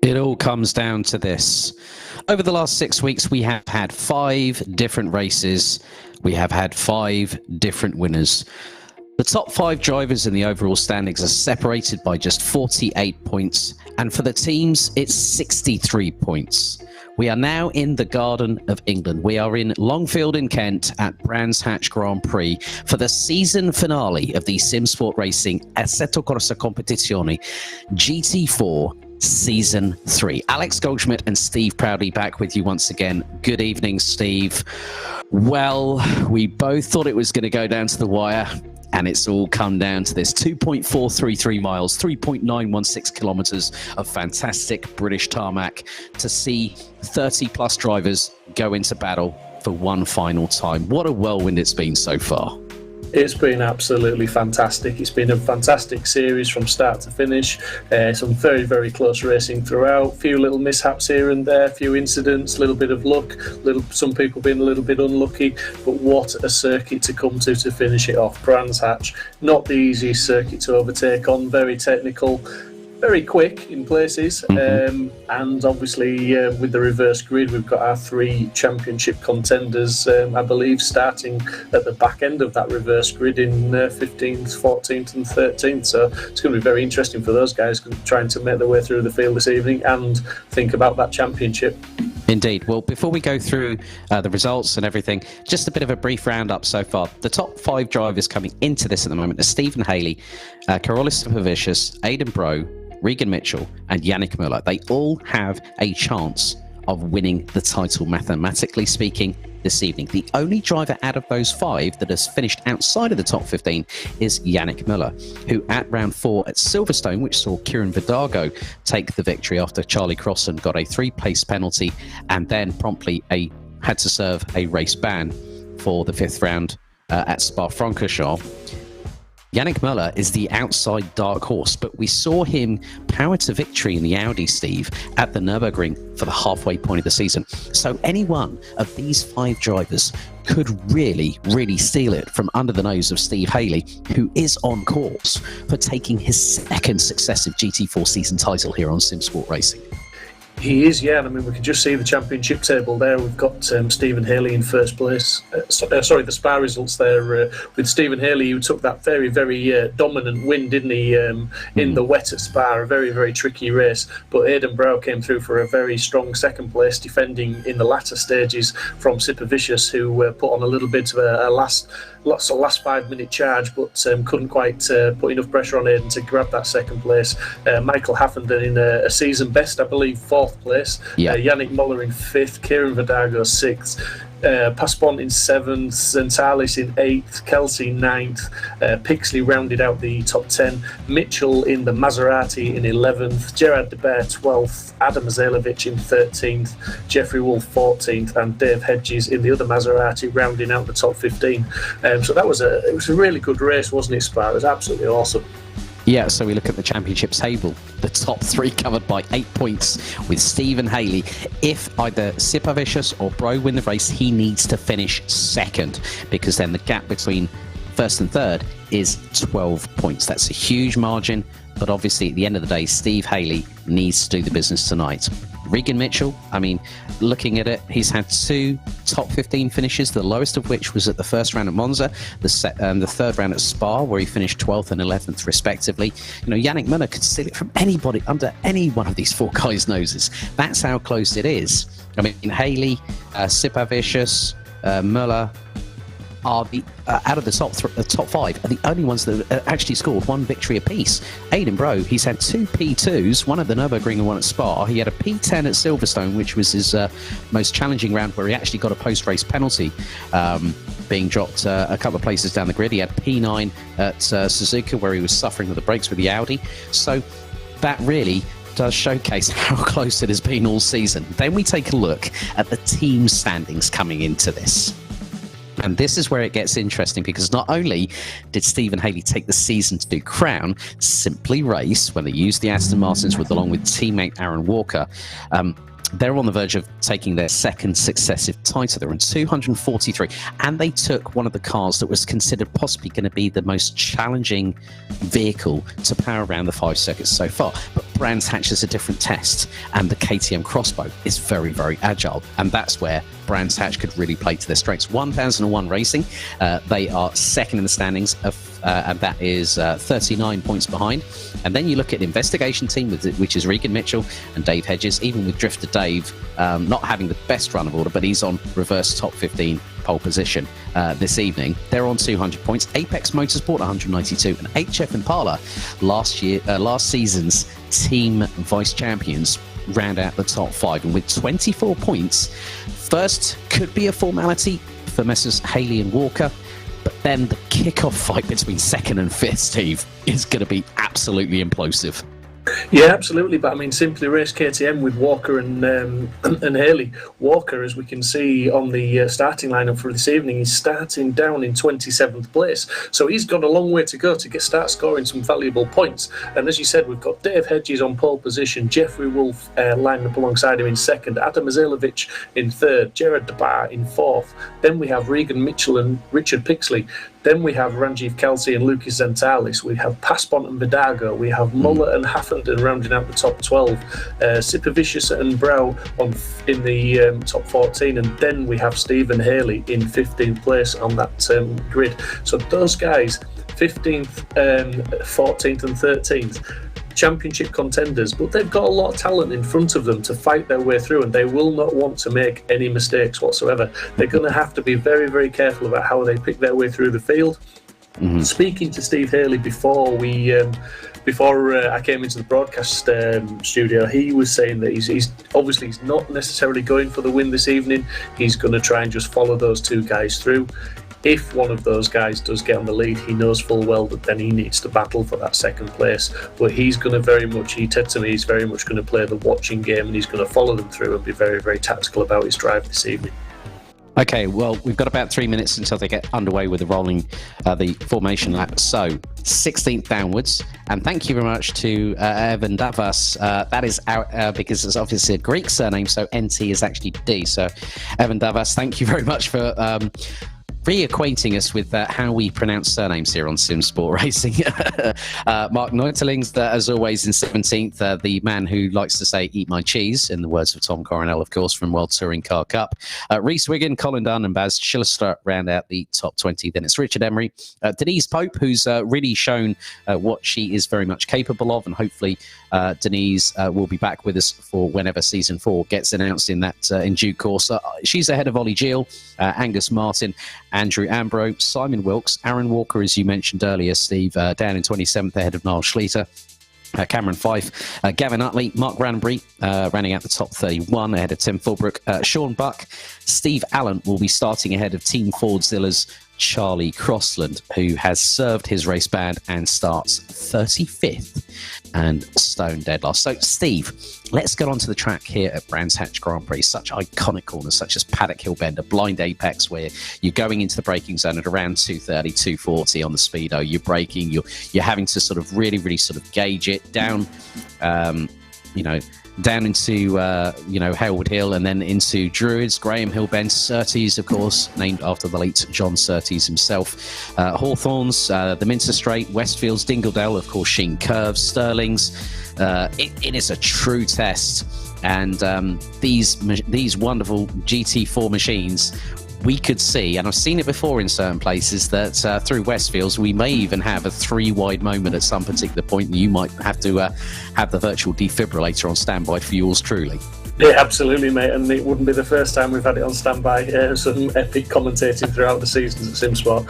It all comes down to this. Over the last 6 weeks, we have had 5 different races. We have had 5 different winners. The top 5 drivers in the overall standings are separated by just 48 points. And for the teams, it's 63 points. We are now in the Garden of England. We are in Longfield in Kent at Brands Hatch Grand Prix for the season finale of the Simsport Racing Assetto Corsa Competizione GT4 Season 3. Alex Goldschmidt and Steve Proudley back with you once again. Good evening, Steve. Well, we both thought it was going to go down to the wire, and it's all come down to this. 2.433 miles, 3.916 kilometers of fantastic British tarmac to see 30-plus drivers go into battle for one final time. What a whirlwind it's been so far. It's been absolutely fantastic. It's been a fantastic series from start to finish. Some very, very close racing throughout. A few little mishaps here and there, a few incidents, a little bit of luck, some people being a little bit unlucky. But what a circuit to come to finish it off. Brands Hatch, not the easiest circuit to overtake on, very technical. Very quick in places, and obviously with the reverse grid, we've got our 3 championship contenders, I believe, starting at the back end of that reverse grid in 15th, 14th and 13th. So it's going to be very interesting for those guys trying to make their way through the field this evening and think about that championship. Indeed. Well, before we go through the results and everything, just a bit of a brief roundup so far. The top 5 drivers coming into this at the moment are Stephen Haley, Carolis Supervicious, Aidan Bro, Regan Mitchell and Yannick Müller. They all have a chance of winning the title, mathematically speaking, this evening. The only driver out of those 5 that has finished outside of the top 15 is Yannick Müller, who at round 4 at Silverstone, which saw Kieran Vidago take the victory after Charlie Crossan got a 3-place penalty and then promptly had to serve a race ban for the 5th round at Spa-Francorchamps. Yannick Müller is the outside dark horse, but we saw him power to victory in the Audi, Steve, at the Nurburgring for the halfway point of the season. So any one of these 5 drivers could really, really steal it from under the nose of Steve Haley, who is on course for taking his 2nd successive GT4 season title here on Simsport Racing. He is, yeah. I mean, we can just see the championship table there. We've got Stephen Haley in first place. The Spa results there with Stephen Haley, who took that very, very dominant win, didn't he, in the wet at Spa, a very, very tricky race. But Aidan Brow came through for a very strong 2nd place, defending in the latter stages from Supervicious, who put on a little bit of a last 5-minute charge, but couldn't quite put enough pressure on Aidan to grab that 2nd place. Michael Haffenden in a season best, I believe, 4th place. Yannick Müller in 5th, Kieran Vidago 6th, Paspont in 7th, Zentalis in 8th, Kelsey 9th, Pixley rounded out the top 10, Mitchell in the Maserati in 11th, Gerard de Beer 12th, Adam Zalovic in 13th, Jeffrey Wolf 14th, and Dave Hedges in the other Maserati rounding out the top 15. So it was a really good race, wasn't it, Spa? It was absolutely awesome. Yeah, so we look at the championship table. The top 3 covered by 8 points with Stephen Haley. If either Supervicious or Bro win the race, he needs to finish 2nd, because then the gap between 1st and 3rd is 12 points. That's a huge margin, but obviously at the end of the day, Steve Haley needs to do the business tonight. Regan Mitchell, I mean, looking at it, he's had 2 top 15 finishes, the lowest of which was at the 1st round at Monza, the 3rd round at Spa, where he finished 12th and 11th respectively. You know, Yannick Müller could steal it from anybody under any one of these 4 guys' noses. That's how close it is. I mean, Haley, Supervicious, Müller are the out of the top 5 are the only ones that actually scored 1 victory apiece. Aidan Bro, he's had 2 P2s, one at the Nurburgring and one at Spa. He had a P10 at Silverstone, which was his most challenging round, where he actually got a post-race penalty, being dropped a couple of places down the grid. He had P9 at Suzuka, where he was suffering with the brakes with the Audi. So that really does showcase how close it has been all season. Then we take a look at the team standings coming into this. And this is where it gets interesting, because not only did Stephen Haley take the season to crown Simply Race when they used the Aston Martins along with teammate Aaron Walker, they're on the verge of taking their second successive title. They're on 243, and they took one of the cars that was considered possibly going to be the most challenging vehicle to power around the 5 circuits so far. But Brands Hatch is a different test, and the KTM Crossbow is very, very agile, and that's where Brands Hatch could really play to their strengths. 1001 Racing, they are second in the standings, and that is 39 points behind. And then you look at the investigation team, which is Regan Mitchell and Dave Hedges. Even with Drifter Dave not having the best run of order, but he's on reverse top 15 pole position this evening. They're on 200 points. Apex Motorsport 192, and HF Impala, last season's team vice champions, round out the top 5. And with 24 points, first could be a formality for Messrs Haley and Walker. But then the kickoff fight between second and fifth, Steve, is going to be absolutely implosive. Yeah, absolutely. But I mean, Simply Race KTM with Walker and Haley. Walker, as we can see on the starting lineup for this evening, is starting down in 27th place. So he's got a long way to go to start scoring some valuable points. And as you said, we've got Dave Hedges on pole position, Jeffrey Wolf lining up alongside him in second, Adam Azelovich in third, Jared DeBar in fourth. Then we have Regan Mitchell and Richard Pixley. Then we have Ranjiv Kelsey and Lucas Zentalis. We have Paspont and Vidago. We have Muller and Haffenden rounding out the top 12. Sipavicius and Brow in the top 14. And then we have Stephen Haley in 15th place on that grid. So those guys, 15th, 14th and 13th, championship contenders, but they've got a lot of talent in front of them to fight their way through, and they will not want to make any mistakes whatsoever. They're going to have to be very, very careful about how they pick their way through the field. Mm-hmm. Speaking to Steve Haley before I came into the broadcast studio, he was saying that he's obviously not necessarily going for the win this evening. He's going to try and just follow those two guys through. If one of those guys does get on the lead, he knows full well that then he needs to battle for that second place. But he's going to he said to me, he's very much going to play the watching game, and he's going to follow them through and be very, very tactical about his drive this evening. Okay, well, we've got about 3 minutes until they get underway with the formation lap. So, 16th downwards. And thank you very much to Evan Davas. That is because it's obviously a Greek surname, so NT is actually D. So, Evan Davas, thank you very much for reacquainting us with how we pronounce surnames here on Simsport Racing. Mark Neuterlings, as always, in 17th, the man who likes to say, eat my cheese, in the words of Tom Coronel, of course, from World Touring Car Cup. Reese Wiggin, Colin Dunn and Baz Schillister round out the top 20. Then it's Richard Emery. Denise Pope, who's really shown what she is very much capable of, and hopefully Denise will be back with us for whenever Season 4 gets announced in due course. She's ahead of Ollie Gill, Angus Martin, Andrew Ambro, Simon Wilkes, Aaron Walker, as you mentioned earlier, Steve, down in 27th ahead of Niall Schleter. Cameron Fife, Gavin Utley, Mark Ranbury running out the top 31 ahead of Tim Fulbrook. Sean Buck, Steve Allen will be starting ahead of Team Fordzilla's Charlie Crossland, who has served his race ban and starts 35th and stone dead last. So, Steve, let's get on to the track here at Brands Hatch Grand Prix. Such iconic corners such as Paddock Hill Bend, a blind apex where you're going into the braking zone at around 230, 240 on the speedo. You're braking, you're having to sort of really sort of gauge it down, down into, Harewood Hill and then into Druids, Graham Hill Bend, Surtees, of course, named after the late John Surtees himself. Hawthorns, the Minster Straight, Westfields, Dingledale, of course, Sheen Curves, Stirlings. It is a true test. And these wonderful GT4 machines, we could see, and I've seen it before in certain places, that through Westfields we may even have a 3-wide moment at some particular point, and you might have to have the virtual defibrillator on standby for yours truly. Yeah, absolutely, mate, and it wouldn't be the first time we've had it on standby. Some epic commentating throughout the seasons at Simsport,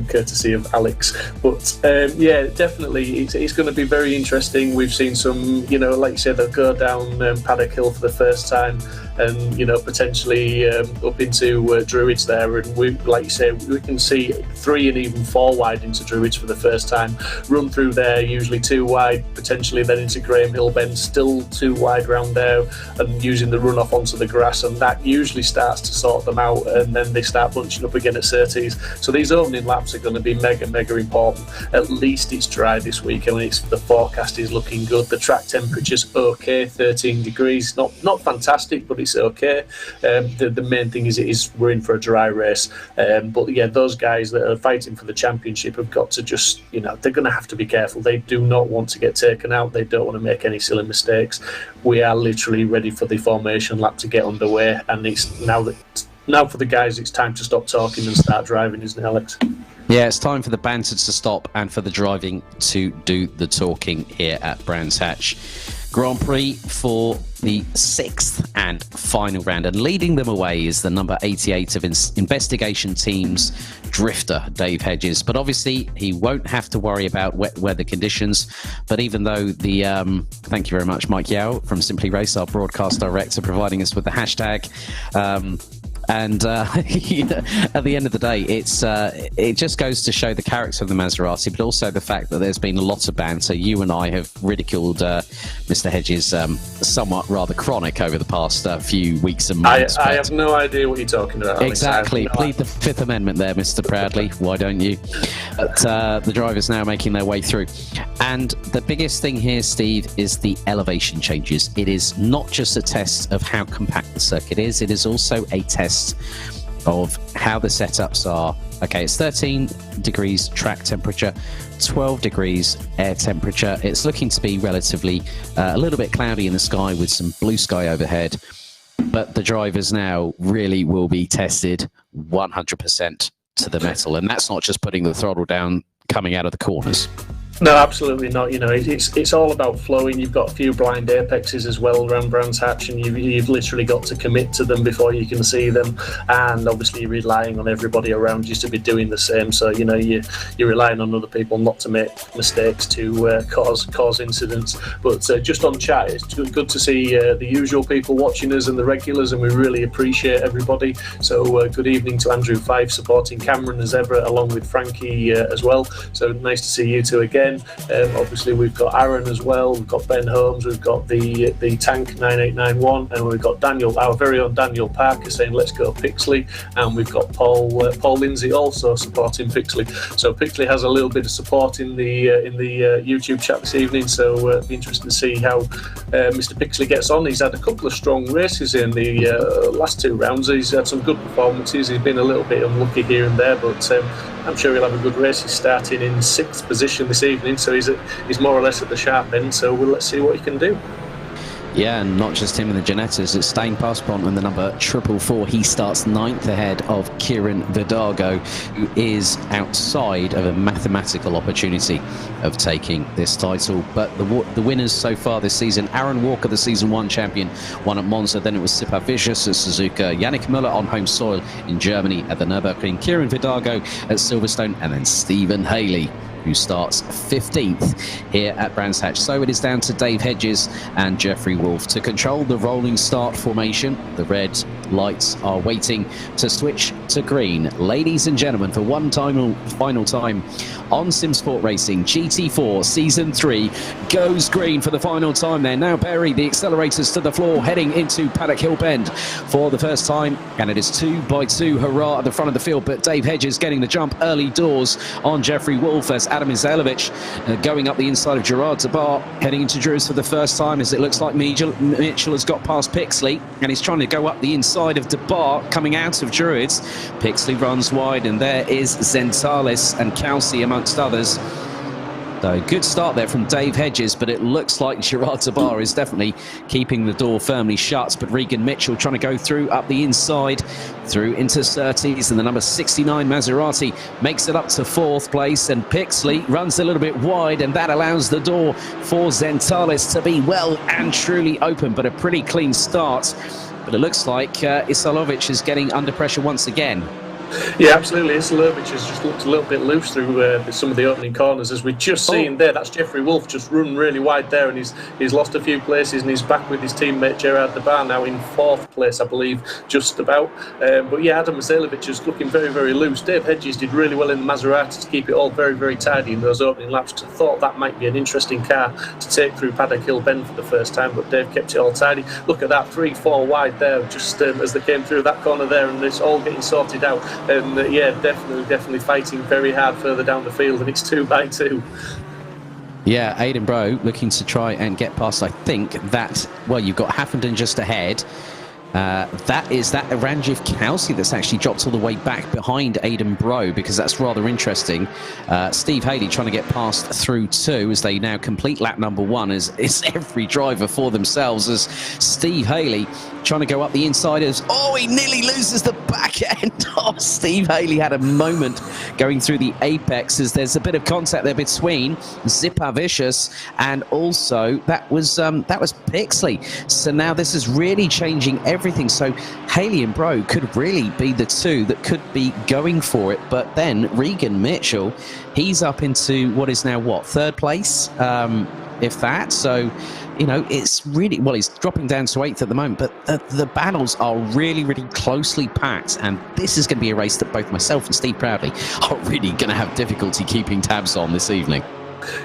courtesy of Alex. But yeah, definitely, it's going to be very interesting. We've seen some, like you said, they'll go down Paddock Hill for the first time. and potentially up into Druids there. And we, like you say, we can see 3 and even 4 wide into Druids for the first time. Run through there, usually 2 wide, potentially then into Graham Hill Bend, still 2 wide round there, and using the runoff onto the grass, and that usually starts to sort them out, and then they start bunching up again at Surtees. So these opening laps are going to be mega important. At least it's dry this weekend. The forecast is looking good. The track temperature's okay, 13 degrees, not fantastic, but it's okay. The main thing is we're in for a dry race. But yeah, those guys that are fighting for the championship have got to just, they're going to have to be careful. They do not want to get taken out. They don't want to make any silly mistakes. We are literally ready for the formation lap to get underway, and it's now for the guys, it's time to stop talking and start driving, isn't it, Alex? Yeah, it's time for the banter to stop and for the driving to do the talking here at Brands Hatch. Grand Prix for the 6th and final round, and leading them away is the number 88 of Investigation Team's drifter, Dave Hedges. But obviously, he won't have to worry about wet weather conditions. But even though the, thank you very much, Mike Yao from Simply Race, our broadcast director, providing us with the hashtag. And at the end of the day, it just goes to show the character of the Maserati, but also the fact that there's been lots of banter. You and I have ridiculed Mr. Hedges somewhat rather chronic over the past few weeks and months. I have no idea what you're talking about, Alex. Exactly. Plead the Fifth Amendment there, Mr. Proudley. Why don't you? But the drivers now making their way through. And the biggest thing here, Steve, is the elevation changes. It is not just a test of how compact the circuit is, it is also a test of how the setups are. Okay, it's 13 degrees track temperature, 12 degrees air temperature. It's looking to be relatively a little bit cloudy in the sky with some blue sky overhead. But the drivers now really will be tested 100% to the metal. And that's not just putting the throttle down coming out of the corners. No, absolutely not. It's all about flowing. You've got a few blind apexes as well around Brands Hatch, and you've literally got to commit to them before you can see them. And obviously, you're relying on everybody around you to be doing the same. So you're relying on other people not to make mistakes to cause incidents. But just on chat, it's good to see the usual people watching us and the regulars, and we really appreciate everybody. So good evening to Andrew Fife supporting Cameron as ever, along with Frankie as well. So nice to see you two again. Obviously, we've got Aaron as well. We've got Ben Holmes. We've got the Tank 9891, and we've got Daniel, our very own Daniel Parker, saying "Let's go Pixley," and we've got Paul Lindsay also supporting Pixley. So Pixley has a little bit of support in the YouTube chat this evening. So it'll be interesting to see how Mr. Pixley gets on. He's had a couple of strong races in the last 2 rounds. He's had some good performances. He's been a little bit unlucky here and there, but I'm sure he'll have a good race. He's starting in 6th position this evening, so he's more or less at the sharp end. So let's see what he can do. Yeah, and not just him in the Genettas. It's Stain Passpont in the number 444. He starts 9th ahead of Kieran Vidago, who is outside of a mathematical opportunity of taking this title. But the winners so far this season: Aaron Walker, the Season 1 champion, won at Monza. Then it was Sipa Vicious at Suzuka, Yannick Müller on home soil in Germany at the Nurburgring, Kieran Vidago at Silverstone, and then Stephen Haley, who starts 15th here at Brands Hatch. So it is down to Dave Hedges and Jeffrey Wolf to control the rolling start formation. The red lights are waiting to switch to green. Ladies and gentlemen, for final time on Simsport Racing, GT4 Season 3 goes green for the final time. They're now bury the accelerators to the floor, heading into Paddock Hill Bend for the first time. And it is 2x2 hurrah at the front of the field, but Dave Hedges getting the jump early doors on Jeffrey Wolf as Adam Izailovic going up the inside of Gerard Debar, heading into Druids for the first time, as it looks like Mitchell has got past Pixley and he's trying to go up the inside of Debar coming out of Druids. Pixley runs wide, and there is Zentalis and Kelsey amongst others. So good start there from Dave Hedges, but it looks like Gerard Debar is definitely keeping the door firmly shut. But Regan Mitchell trying to go through up the inside, through into Surtees, and the number 69 Maserati makes it up to 4th place. And Pixley runs a little bit wide, and that allows the door for Zentalis to be well and truly open, but a pretty clean start. But it looks like Izailovic is getting under pressure once again. Yeah, absolutely. Silverstone has just looked a little bit loose through some of the opening corners, as we've just seen there. That's Jeffrey Wolf just run really wide there, and he's lost a few places, and he's back with his teammate Gerard De Bar now in 4th place, I believe, just about. But yeah, Adam Mazalovic is looking very, very loose. Dave Hedges did really well in the Maserati to keep it all very, very tidy in those opening laps. Thought that might be an interesting car to take through Paddock Hill Bend for the first time, but Dave kept it all tidy. Look at that, 3-4 wide there, just as they came through that corner there, and it's all getting sorted out. And yeah, definitely fighting very hard further down the field, and it's 2 by 2. Yeah, Aidan Bro looking to try and get past, I think, that, well, you've got Haffenden just ahead. That is that Ranjiv Kelsey that's actually dropped all the way back behind Aidan Bro, because that's rather interesting. Steve Haley trying to get past through 2 as they now complete lap number 1, as it's every driver for themselves, as Steve Haley trying to go up the inside. Oh, he nearly loses the back end. Oh, Steve Haley had a moment going through the apex, as there's a bit of contact there between Zipper Vicious and also that was Pixley. So now this is really changing everything. So Haley and Bro could really be the 2 that could be going for it, but then Regan Mitchell, he's up into what is now what, 3rd place, if that. So you know, it's really, well, he's dropping down to 8th at the moment, but the battles are really, really closely packed, and this is going to be a race that both myself and Steve Proudley are really going to have difficulty keeping tabs on this evening.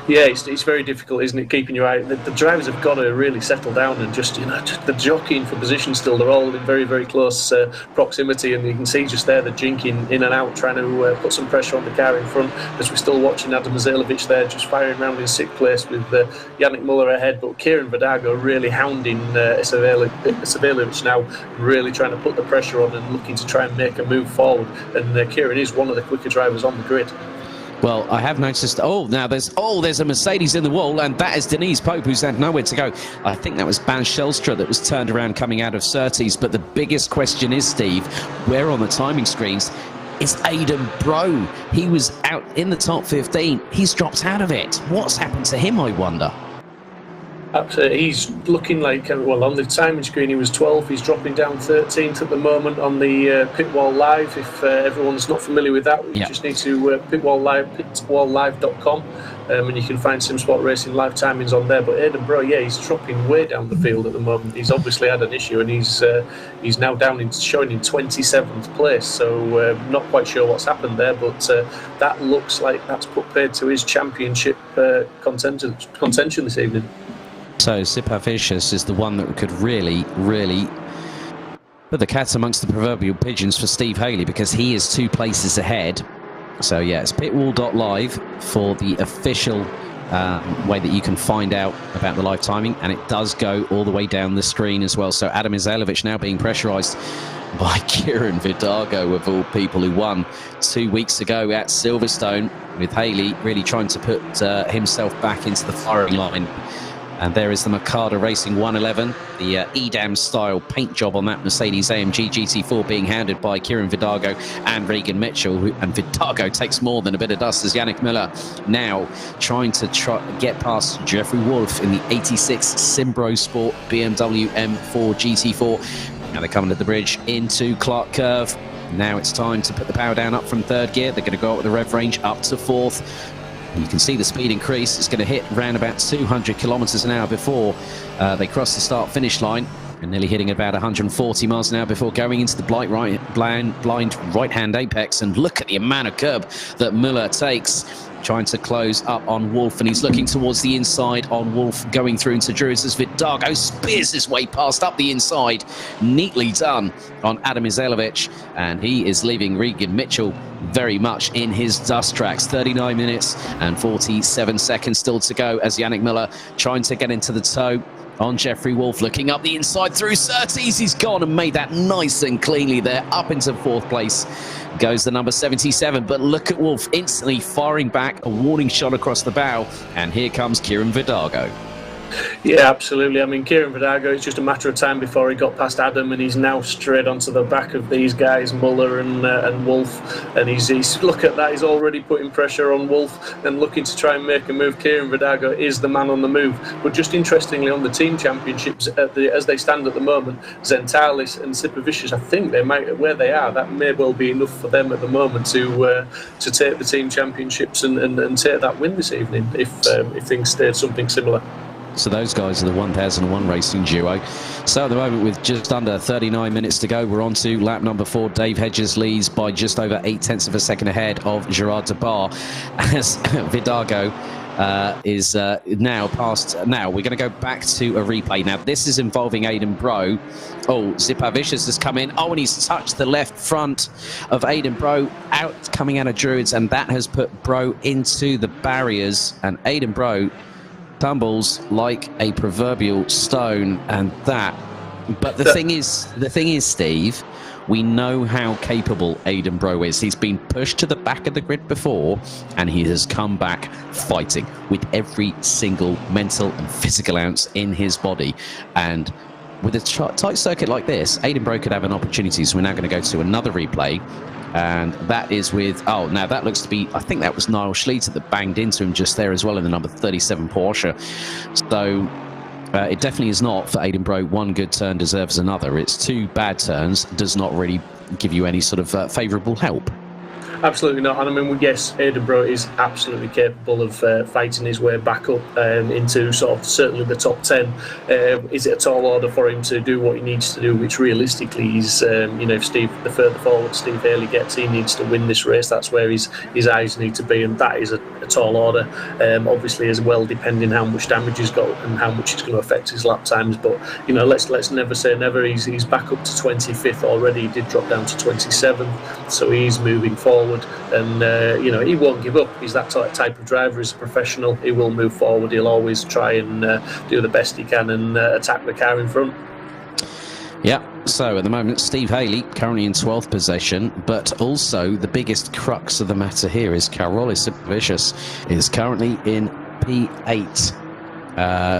Yeah, it's very difficult, isn't it, keeping your eye. The drivers have got to really settle down and just, you know, the jockeying for position still. They're all in very, very close proximity, and you can see just there the jinking in and out, trying to put some pressure on the car in front, as we're still watching Adam Mazalovic there just firing around in 6th place with Yannick Muller ahead. But Kieran Vidago really hounding Isavalovic now, really trying to put the pressure on and looking to try and make a move forward. And Kieran is one of the quicker drivers on the grid. Well, I have noticed, now there's a Mercedes in the wall, and that is Denise Pope, who's had nowhere to go. I think that was Ban Shelstra that was turned around coming out of Surtees, but the biggest question is, Steve, where on the timing screens is Aidan Bro? He was out in the top 15. He's dropped out of it. What's happened to him, I wonder? He's looking like, well, on the timing screen he was 12th. He's dropping down 13th at the moment on the Pitwall Live. If everyone's not familiar with that, you just need to pitwalllive.com, and you can find Simsport Racing live timings on there. But Aidan Bro, yeah, he's dropping way down the field at the moment. He's obviously had an issue, and he's now showing in 27th place. So not quite sure what's happened there, but that looks like that's put paid to his championship contention this evening. So Zipper Vicious is the one that could really, really put the cat amongst the proverbial pigeons for Steve Haley, because he is 2 places ahead. So yeah, it's pitwall.live for the official way that you can find out about the live timing, and it does go all the way down the screen as well. So Adam Izalovic now being pressurised by Kieran Vidago, of all people, who won 2 weeks ago at Silverstone, with Haley really trying to put himself back into the firing line. And there is the Mercado Racing 111, the Edam style paint job on that Mercedes AMG GT4 being handled by Kieran Vidago and Regan Mitchell. And Vidago takes more than a bit of dust, as Yannick Muller now trying to get past Jeffrey Wolf in the 86 Simbro Sport BMW M4 GT4. Now they're coming to the bridge into Clark Curve. Now it's time to put the power down up from 3rd gear. They're going to go up with the rev range up to 4th. You can see the speed increase. It's going to hit around about 200 kilometers an hour before they cross the start-finish line, and nearly hitting about 140 miles an hour before going into the blind right-hand apex. And look at the amount of curb that Muller takes, trying to close up on Wolf, and he's looking towards the inside on Wolf, going through into Druids as Vidago spears his way past up the inside. Neatly done on Adam Izalovic, and he is leaving Regan Mitchell very much in his dust tracks. 39 minutes and 47 seconds still to go, as Yannick Muller trying to get into the toe on Jeffrey Wolf, looking up the inside through Surtees. He's gone and made that nice and cleanly there. Up into 4th place goes the number 77, but look at Wolf instantly firing back, a warning shot across the bow, and here comes Kieran Vidago. Yeah, absolutely. I mean, Kieran Vidago, it's just a matter of time before he got past Adam, and he's now straight onto the back of these guys, Muller and Wolf. And he's look at that, he's already putting pressure on Wolf and looking to try and make a move. Kieran Vidago is the man on the move. But just interestingly, on the team championships, as they stand at the moment, Zentalis and Sipavicius, I think they might, where they are, that may well be enough for them at the moment to take the team championships and take that win this evening if things stayed something similar. So those guys are the 1001 Racing duo. So at the moment, with just under 39 minutes to go, we're on to lap number 4. Dave Hedges leads by just over 0.8 of a second ahead of Gerard de Bar, as Vidago is now past. Now we're going to go back to a replay. Now this is involving Aidan Bro. Oh, Zipavicius has come in. Oh, and he's touched the left front of Aidan Bro coming out of Druids, and that has put Bro into the barriers, and Aidan Bro tumbles like a proverbial stone. And that, but the thing is, Steve, we know how capable Aidan Bro is. He's been pushed to the back of the grid before, and he has come back fighting with every single mental and physical ounce in his body. And with a tight circuit like this, Aidan Bro could have an opportunity. So we're now going to go to another replay. And that is with, oh, now that looks to be, I think that was Niall Schleter that banged into him just there as well in the number 37 Porsche. So it definitely is not for Aidan Bro. One good turn deserves another. It's 2 bad turns does not really give you any sort of favourable help. Absolutely not. And I mean, yes, Aidan Bro is absolutely capable of fighting his way back up into sort of certainly the top 10. Is it a tall order for him to do what he needs to do, which realistically is, if the further forward Steve Haley gets, he needs to win this race. That's where his eyes need to be, and that is a tall order. Obviously, as well, depending how much damage he's got and how much it's going to affect his lap times. But let's never say never. He's back up to 25th already. He did drop down to 27th, so he's moving forward. And he won't give up. He's that type of driver. He's a professional. He will move forward. He'll always try and do the best he can and attack the car in front. Yeah, so at the moment, Steve Haley currently in 12th position, but also the biggest crux of the matter here is Carolis Vicious is currently in P8.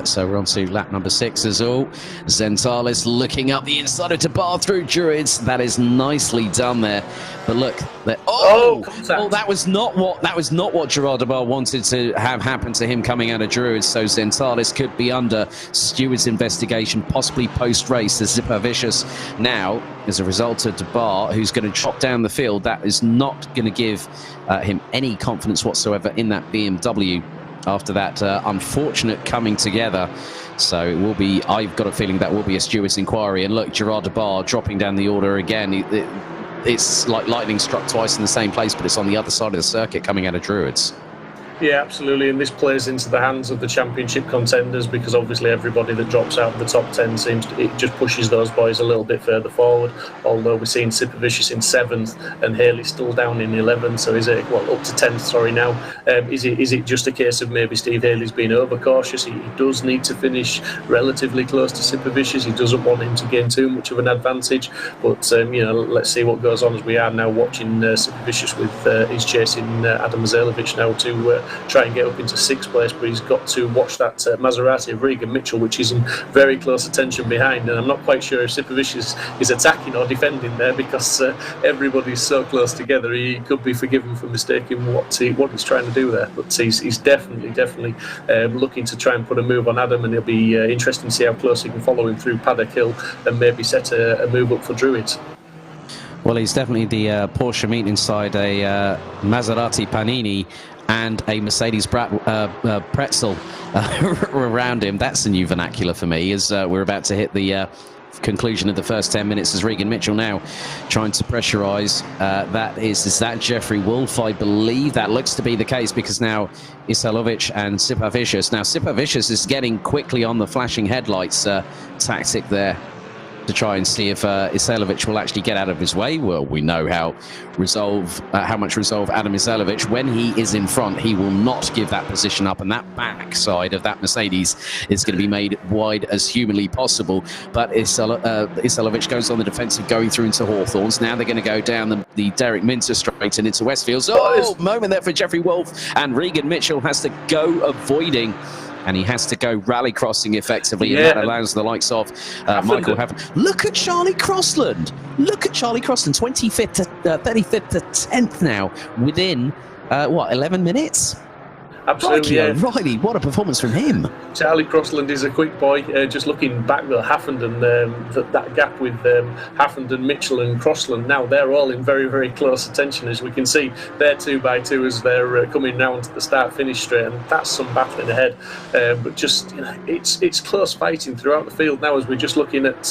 So we're on to lap number 6 as all. Zentalis looking up the inside of Tabar through Druids. That is nicely done there. But look, that was not what Gerard de Bar wanted to have happen to him coming out of Druids. So Zentalis could be under Stewart's investigation, possibly post-race. As Zipavicius now, as a result of de Bar, who's going to chop down the field, that is not going to give him any confidence whatsoever in that BMW. After that unfortunate coming together. So it will be, I've got a feeling that will be a Stewart's inquiry. And look, Gerard de Bar dropping down the order again. It's like lightning struck twice in the same place, but it's on the other side of the circuit coming out of Druids. Yeah, absolutely, and this plays into the hands of the championship contenders, because obviously everybody that drops out of the top 10 it just pushes those boys a little bit further forward. Although we're seeing Sipavicius in 7th and Haley still down in 11th, so is it up to 10th? Sorry, now is it just a case of maybe Steve Haley's being overcautious? He does need to finish relatively close to Sipavicius. He doesn't want him to gain too much of an advantage. But let's see what goes on, as we are now watching Sipavicius with he's chasing Adam Zelic now to try and get up into 6th place, but he's got to watch that Maserati of Regan Mitchell, which is in very close attention behind. And I'm not quite sure if Sipavicius is attacking or defending there, because everybody's so close together. He could be forgiven for mistaking what he's trying to do there. But he's definitely looking to try and put a move on Adam, and it'll be interesting to see how close he can follow him through Paddock Hill and maybe set a move up for Druids. Well, he's definitely the Porsche meet inside a Maserati Panini and a Mercedes Pretzel around him. That's a new vernacular for me, as we're about to hit the conclusion of the first 10 minutes, as Regan Mitchell now trying to pressurise. Is that Jeffrey Wolf? I believe that looks to be the case, because now Isalovic and Sipavicius. Now Sipavicius is getting quickly on the flashing headlights tactic there, to try and see if Isalovic will actually get out of his way. Well, we know how much resolve Adam Isalovic, when he is in front, he will not give that position up, and that backside of that Mercedes is going to be made wide as humanly possible. But Isalovic goes on the defensive, going through into Hawthorns. Now they're going to go down the Derek Minter straight and into Westfields. Oh, moment there for Jeffrey Wolf, and Regan Mitchell has to go avoiding and he has to go rally crossing effectively, and that allows the likes of Michael Haffenden. Look at Charlie Crossland. Look at Charlie Crossland, 25th to 35th to 10th now, within, 11 minutes? Absolutely, Riley, what a performance from him. Charlie Crossland is a quick boy. Just looking back at Haffenden, that gap with Haffenden, Mitchell and Crossland, now they're all in very, very close attention. As we can see, they're 2 by 2 as they're coming round to the start-finish straight, and that's some battling ahead. But just, it's close fighting throughout the field now, as we're just looking at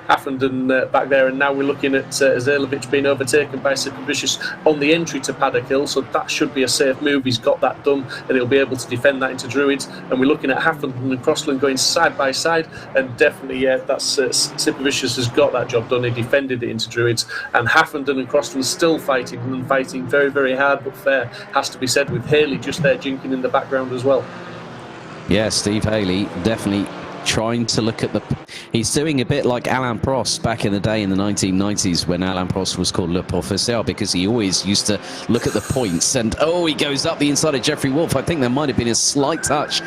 Haffenden back there, and now we're looking at Zerlovic being overtaken by Sipavicius on the entry to Paddock Hill, so that should be a safe move. He's got that done, and he'll be able to defend that into Druids. And we're looking at Haffenden and Crossland going side by side, and definitely that's Sipavicius has got that job done. He defended it into Druids, and Haffenden and Crossland still fighting very, very hard but fair, has to be said, with Haley just there jinking in the background as well. Yeah, Steve Haley definitely trying to look at he's doing a bit like Alain Prost back in the day in the 1990s, when Alain Prost was called Le Professeur, because he always used to look at the points, and he goes up the inside of Jeffrey Wolf. I think there might have been a slight touch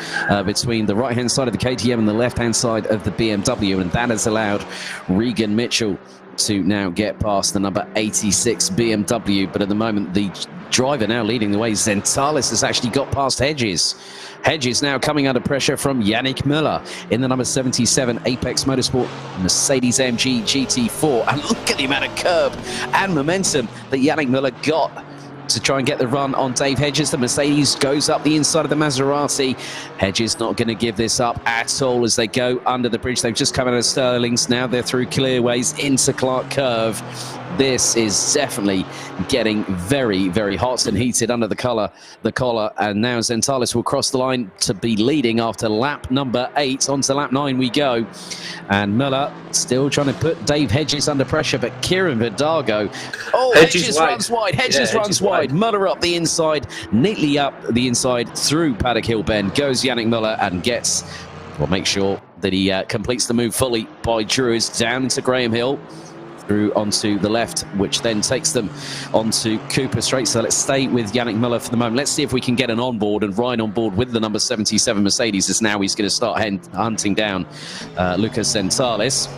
between the right hand side of the KTM and the left hand side of the BMW, and that has allowed Regan Mitchell to now get past the number 86 BMW. But at the moment, the driver now leading the way, Zentalis, has actually got past Hedges. Hedges now coming under pressure from Yannick Müller in the number 77 Apex Motorsport Mercedes-AMG GT4. And look at the amount of curb and momentum that Yannick Müller got to try and get the run on Dave Hedges. The Mercedes goes up the inside of the Maserati. Hedges not going to give this up at all as they go under the bridge. They've just come out of Sterling's. Now they're through Clearways into Clark Curve. This is definitely getting very, very hot and heated under the collar. And now Zentalis will cross the line to be leading after lap number 8. On to lap 9 we go. And Müller still trying to put Dave Hedges under pressure, but Kieran Vidago. Hedges runs wide. Hedges runs wide. Müller up the inside, neatly up the inside through Paddock Hill Bend. Goes Yannick Müller and gets, make sure that he completes the move fully by Druids down into Graham Hill, through onto the left, which then takes them onto Cooper Straight. So let's stay with Yannick Müller for the moment. Let's see if we can get an onboard, and Ryan on board with the number 77 Mercedes, as now he's going to start hunting down Lucas Zentalis.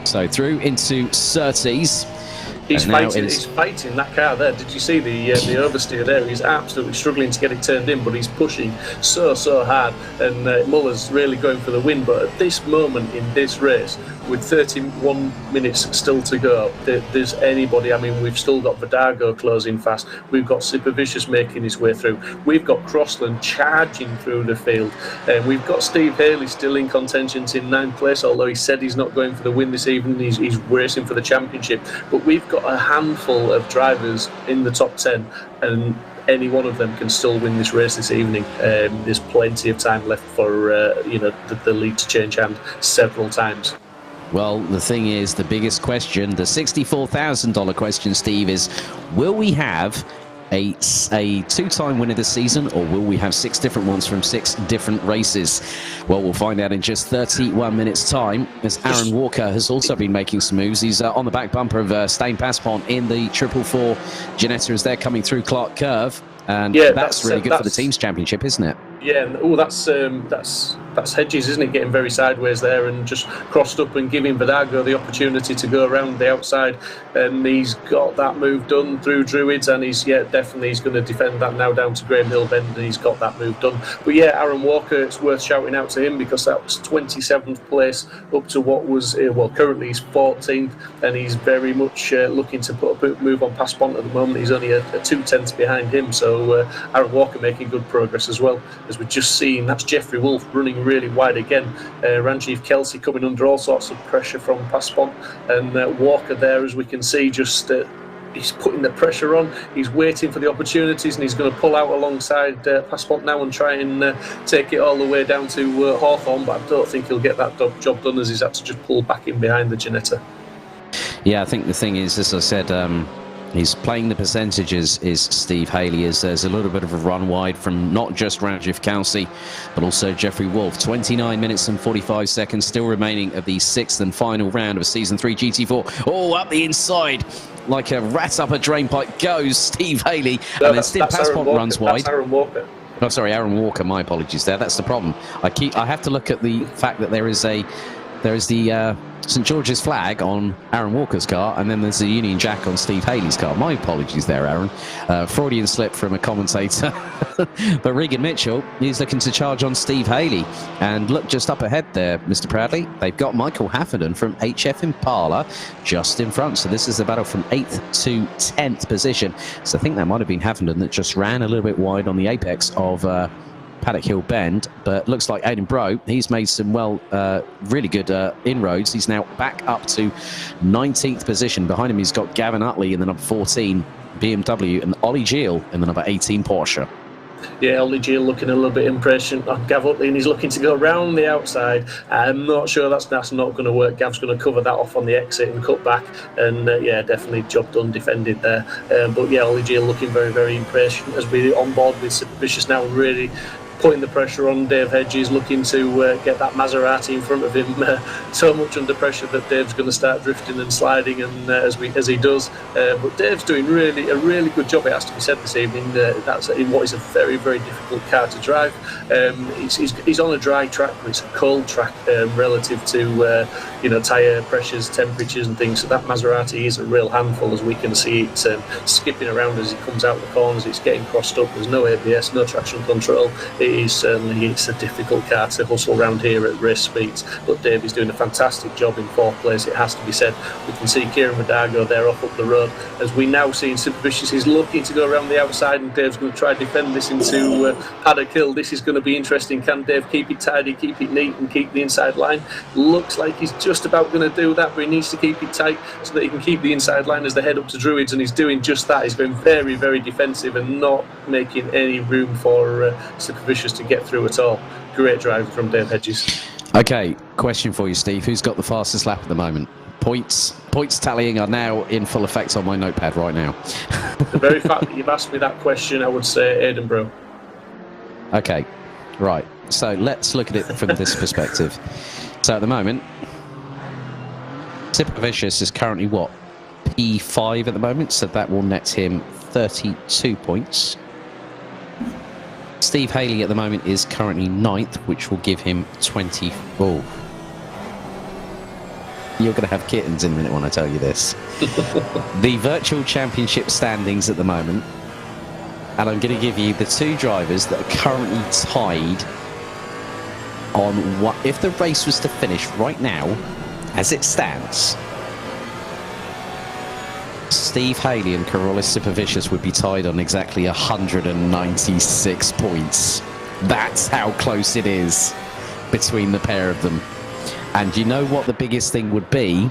So through into Surtees. He's fighting that car there. Did you see the oversteer there? He's absolutely struggling to get it turned in, but he's pushing so hard, and Muller's really going for the win. But at this moment in this race, with 31 minutes still to go, there's anybody. I mean, we've still got Vidago closing fast. We've got Sipavicius making his way through. We've got Crossland charging through the field. And we've got Steve Haley still in contention in 9th place, although he said he's not going for the win this evening. He's racing for the championship. But we've got a handful of drivers in the top 10, and any one of them can still win this race this evening. There's plenty of time left for the lead to change hand several times. Well, the thing is, the biggest question, the $64,000 question, Steve, is will we have a two-time winner this season, or will we have 6 different ones from 6 different races? Well, we'll find out in just 31 minutes' time, as Aaron Walker has also been making some moves. He's on the back bumper of Stain Passpont in the 444 Ginetta as they're coming through Clark Curve. And that's really good for the team's championship, isn't it? Yeah, and that's Hedges, isn't it? Getting very sideways there and just crossed up and giving Vidago the opportunity to go around the outside. And he's got that move done through Druids, and he's going to defend that now down to Graham Hill Bend, and he's got that move done. But yeah, Aaron Walker, it's worth shouting out to him, because that was 27th place up to what was, currently he's 14th, and he's very much looking to put a move on Passpont at the moment. He's only a 2/10 behind him, so Aaron Walker making good progress as well. As we've just seen, that's Jeffrey Wolf running really wide again. Ranjiv Kelsey coming under all sorts of pressure from Passpont, and Walker there, as we can see, just he's putting the pressure on. He's waiting for the opportunities, and he's going to pull out alongside Passpont now and try and take it all the way down to Hawthorne, but I don't think he'll get that job done, as he's had to just pull back in behind the Ginetta. Yeah, I think the thing is, as I said, he's playing the percentages, is Steve Haley, as there's a little bit of a run wide from not just Ranjiv Kelsey, but also Jeffrey Wolf. 29 minutes and 45 seconds still remaining of the 6th and final round of Season 3 GT4. Up the inside, like a rat up a drain pipe goes Steve Haley, and then Steve Passpont runs wide. That's Aaron Walker. Oh, sorry, Aaron Walker. My apologies there. That's the problem. I have to look at the fact that there is the St George's flag on Aaron Walker's car, and then there's the Union Jack on Steve Haley's car. My apologies there, Aaron. Freudian slip from a commentator. But Regan Mitchell, he's looking to charge on Steve Haley. And look just up ahead there, Mr. Proudley. They've got Michael Hafferden from HF Impala just in front. So this is the battle from 8th to 10th position. So I think that might have been Hafferden that just ran a little bit wide on the apex of Paddock Hill Bend, but looks like Aidan Bro, he's made some really good inroads. He's now back up to 19th position. Behind him, he's got Gavin Utley in the number 14 BMW and Ollie Geel in the number 18 Porsche. Yeah, Ollie Geel looking a little bit impression on Gav Utley, and he's looking to go round the outside. I'm not sure that's not going to work. Gav's going to cover that off on the exit and cut back, and yeah, definitely job done defended there. But yeah, Ollie Geel looking very, very impressive as we're on board with Super Vicious now, really putting the pressure on Dave Hedges, looking to get that Maserati in front of him. So much under pressure that Dave's going to start drifting and sliding, and as he does. But Dave's doing a really good job, it has to be said this evening. That's in what is a very, very difficult car to drive. He's on a dry track, but it's a cold track relative to tyre pressures, temperatures and things. So that Maserati is a real handful, as we can see it skipping around as he comes out the corners. It's getting crossed up. There's no ABS, no traction control. It's a difficult car to hustle around here at race speeds, but Dave is doing a fantastic job in 4th place, it has to be said. We can see Kieran Madago there off up the road, as we now see in Super Vicious. He's looking to go around the outside, and Dave's going to try to defend this into Paddock Hill. This is going to be interesting. Can Dave keep it tidy, keep it neat and keep the inside line? Looks like he's just about going to do that, but he needs to keep it tight so that he can keep the inside line as they head up to Druids, and he's doing just that. He's going very, very defensive and not making any room for Super Vicious to get through at all. Great driving from Dave Hedges. Okay, question for you, Steve. Who's got the fastest lap at the moment? Points tallying are now in full effect on my notepad right now. The very fact that you've asked me that question, I would say Aidan Bro. Okay, right. So let's look at it from this perspective. So at the moment, Super Vicious is currently what? P5 at the moment, so that will net him 32 points. Steve Haley at the moment is currently 9th, which will give him 24. You're going to have kittens in a minute when I tell you this. The virtual championship standings at the moment, and I'm going to give you the 2 drivers that are currently tied on what, if the race was to finish right now, as it stands, Steve Haley and Carolus Super Vicious would be tied on exactly 196 points. That's how close it is between the pair of them. And you know what the biggest thing would be?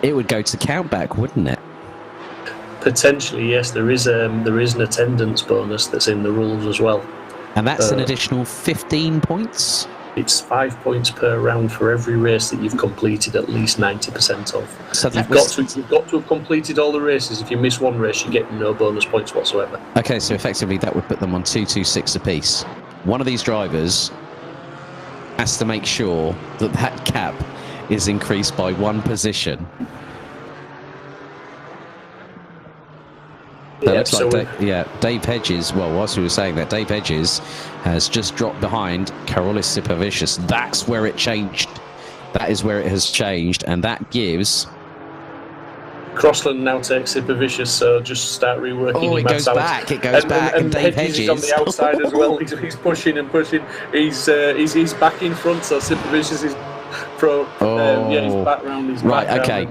It would go to countback, wouldn't it? Potentially, yes. There is an attendance bonus that's in the rules as well. And that's an additional 15 points? It's 5 points per round for every race that you've completed at least 90% of. So you've got to have completed all the races. If you miss one race, you get no bonus points whatsoever. Okay, so effectively that would put them on 226 apiece. One of these drivers has to make sure that that gap is increased by 1 position. That looks like Dave Hedges, well, whilst we were saying that, Dave Hedges has just dropped behind Carolus Super Vicious. That's where it changed. That is where it has changed, and that gives... Crossland now takes Super Vicious, so just start reworking. Oh, it goes back, and Dave Hedges is on the outside as well. He's pushing and pushing. He's back in front, so Super Vicious is... he's back round. He's right, back okay,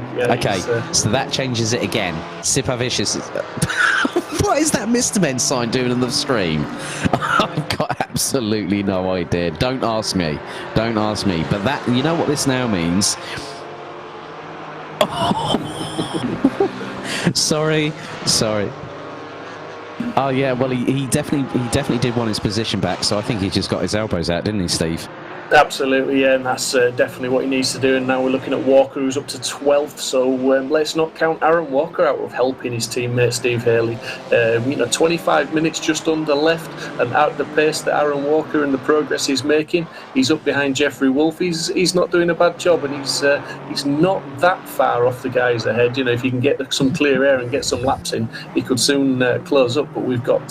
round, so that changes it again. Super Vicious. What is that Mr. Men sign doing on the stream? I've got absolutely no idea. Don't ask me. But that, you know what this now means? Sorry. Oh yeah, well he definitely did want his position back, so I think he just got his elbows out, didn't he, Steve? Absolutely, yeah, and that's definitely what he needs to do. And now we're looking at Walker, who's up to 12th. So let's not count Aaron Walker out of helping his teammate Steve Haley. 25 minutes just under left, and at the pace that Aaron Walker and the progress he's making, he's up behind Jeffrey Wolf. He's not doing a bad job, and he's not that far off the guys ahead. If he can get some clear air and get some laps in, he could soon close up. But we've got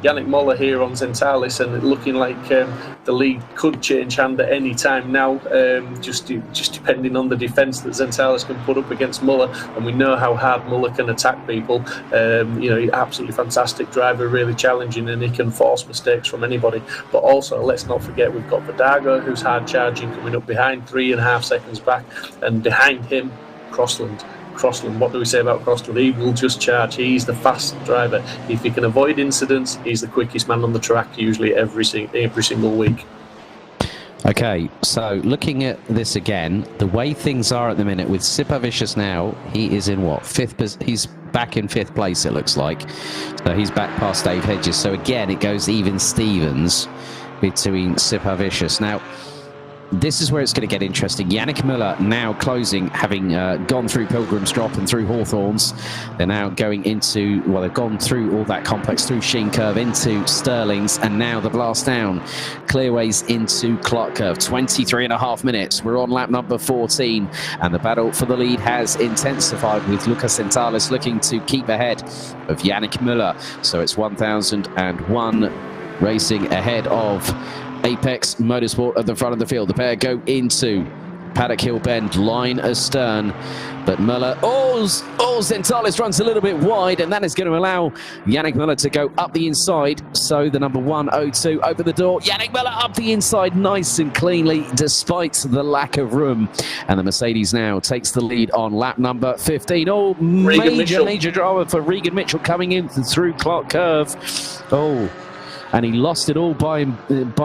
Yannick Moller here on Zentalis, and looking like the lead could change hand at any time now, just depending on the defence that Zentalis can put up against Muller, and we know how hard Muller can attack people. He's absolutely fantastic driver, really challenging, and he can force mistakes from anybody. But also, let's not forget, we've got Vidago, who's hard charging, coming up behind, 3.5 seconds back, and behind him, Crossland, what do we say about Crossland? He will just charge. He's the fast driver. If he can avoid incidents, he's the quickest man on the track, usually every single week. Okay, so looking at this again, the way things are at the minute with Sipavicius now, he is in what? He's back in 5th place, it looks like. So he's back past Dave Hedges. So again, it goes even Stevens between Sipavicius. Now, this is where it's going to get interesting. Yannick Müller now closing, having gone through Pilgrim's Drop and through Hawthorns. They're now going into, well, they've gone through all that complex, through Sheen Curve, into Stirling's, and now the blast down. Clearways into Clark Curve. 23.5 minutes. We're on lap number 14, and the battle for the lead has intensified with Lucas Zentalis looking to keep ahead of Yannick Müller. So it's 1001 racing ahead of Apex Motorsport at the front of the field. The pair go into Paddock Hill Bend, line astern, but Müller, Zentalis runs a little bit wide, and that is going to allow Yannick Müller to go up the inside. So the number 102 open the door. Yannick Müller up the inside nice and cleanly, despite the lack of room. And the Mercedes now takes the lead on lap number 15. Oh, major drama for Regan Mitchell coming in through Clark Curve. And he lost it all by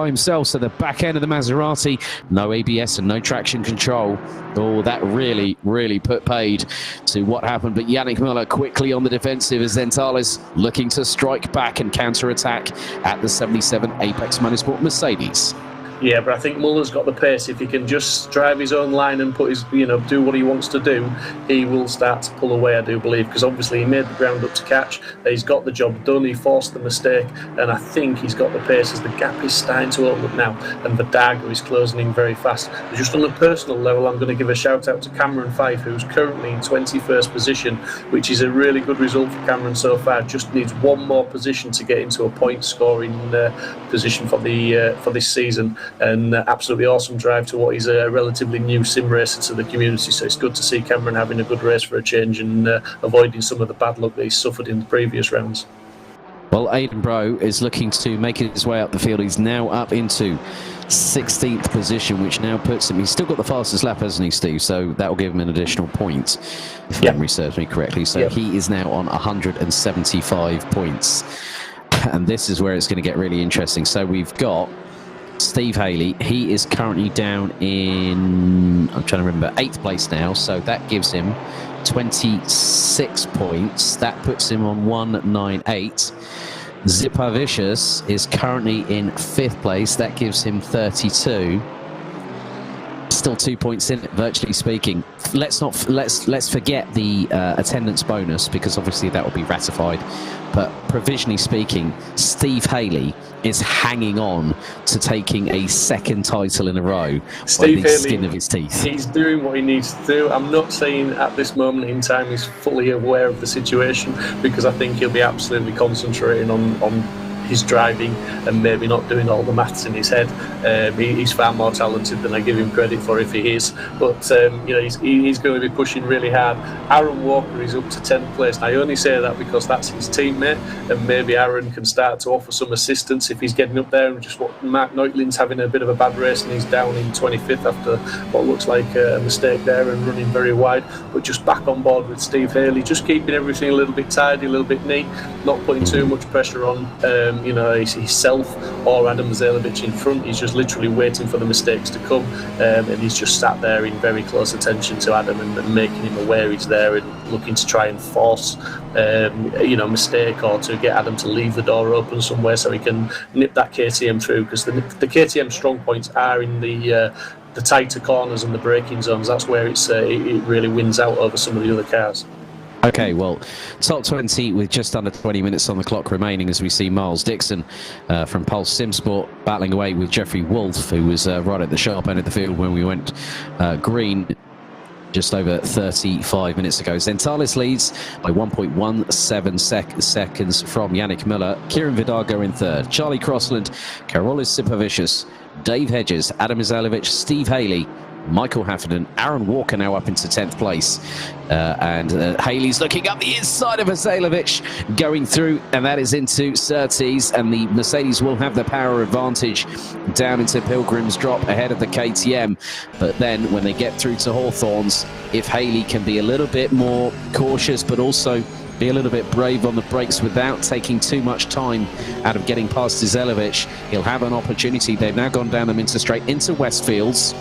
himself. So the back end of the Maserati, no ABS and no traction control. Oh, that really, really put paid to what happened. But Yannick Müller quickly on the defensive as Zentalis looking to strike back and counter-attack at the 77 Apex Motorsport Mercedes. Yeah, but I think Muller's got the pace. If he can just drive his own line and put his, do what he wants to do, he will start to pull away, I do believe, because obviously he made the ground up to catch. He's got the job done. He forced the mistake, and I think he's got the pace as the gap is starting to open up now, and Vidago is closing in very fast. Just on a personal level, I'm going to give a shout out to Cameron Fife, who's currently in 21st position, which is a really good result for Cameron so far. Just needs one more position to get into a point scoring position for this season. And absolutely awesome drive to what is a relatively new sim racer to the community. So it's good to see Cameron having a good race for a change and avoiding some of the bad luck that he's suffered in the previous rounds. Well, Aidan Bro is looking to make his way up the field. He's now up into 16th position, which now puts him... He's still got the fastest lap, hasn't he, Steve? So that will give him an additional point, if memory serves me correctly. So he is now on 175 points. And this is where it's going to get really interesting. So we've got Steve Haley. He is currently down in, I'm trying to remember, 8th place now. So that gives him 26 points. That puts him on 198. Zipavicius is currently in 5th place. That gives him 32. Still 2 points in it, virtually speaking. Let's forget the attendance bonus, because obviously that will be ratified. But provisionally speaking, Steve Haley is hanging on to taking a 2nd title in a row by the skin of his teeth. He's doing what he needs to do. I'm not saying at this moment in time he's fully aware of the situation, because I think he'll be absolutely concentrating on his driving and maybe not doing all the maths in his head. He's far more talented than I give him credit for, if he is. But he's going to be pushing really hard. Aaron Walker is up to 10th place. And I only say that because that's his teammate, and maybe Aaron can start to offer some assistance if he's getting up there. And just what Mark Neutling's having a bit of a bad race, and he's down in 25th after what looks like a mistake there and running very wide. But just back on board with Steve Haley, just keeping everything a little bit tidy, a little bit neat, not putting too much pressure on. you know, himself or Adam Zalevich in front. He's just literally waiting for the mistakes to come, and he's just sat there in very close attention to Adam and making him aware he's there and looking to try and force, you know, mistake or to get Adam to leave the door open somewhere so he can nip that KTM through, because the KTM strong points are in the tighter corners and the braking zones. That's where it really wins out over some of the other cars. Okay, well, top 20 with just under 20 minutes on the clock remaining, as we see Miles Dixon from Pulse Simsport battling away with Jeffrey Wolf, who was right at the sharp end of the field when we went green just over 35 minutes ago. Zentalis leads by 1.17 seconds from Yannick Miller. Kieran Vidago in third. Charlie Crossland, Karolis Sipavicius, Dave Hedges, Adam Izalevich, Steve Haley, Michael Hafferton, Aaron Walker now up into 10th place. And Haley's looking up the inside of Izalevich, going through, and that is into Surtees. And the Mercedes will have the power advantage down into Pilgrim's Drop ahead of the KTM. But then when they get through to Hawthorns, if Haley can be a little bit more cautious, but also be a little bit brave on the brakes without taking too much time out of getting past Izalevich, he'll have an opportunity. They've now gone down the Minster Straight into Westfields,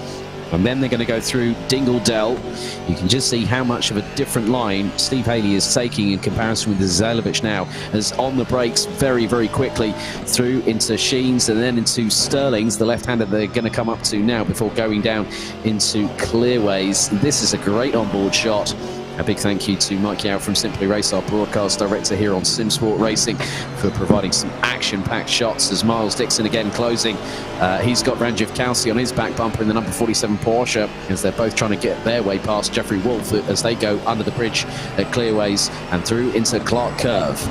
and then they're going to go through Dingle Dell. You can just see how much of a different line Steve Haley is taking in comparison with Izalevich now, as on the brakes very, very quickly through into Sheens and then into Sterling's, the left-hander they're going to come up to now before going down into Clearways. This is a great onboard shot. A big thank you to Mike Yao from Simply Race, our broadcast director here on Simsport Racing, for providing some action-packed shots as Miles Dixon again closing. He's got Ranjiv Kalsi on his back bumper in the number 47 Porsche, as they're both trying to get their way past Jeffrey Wolf as they go under the bridge at Clearways and through into Clark Curve.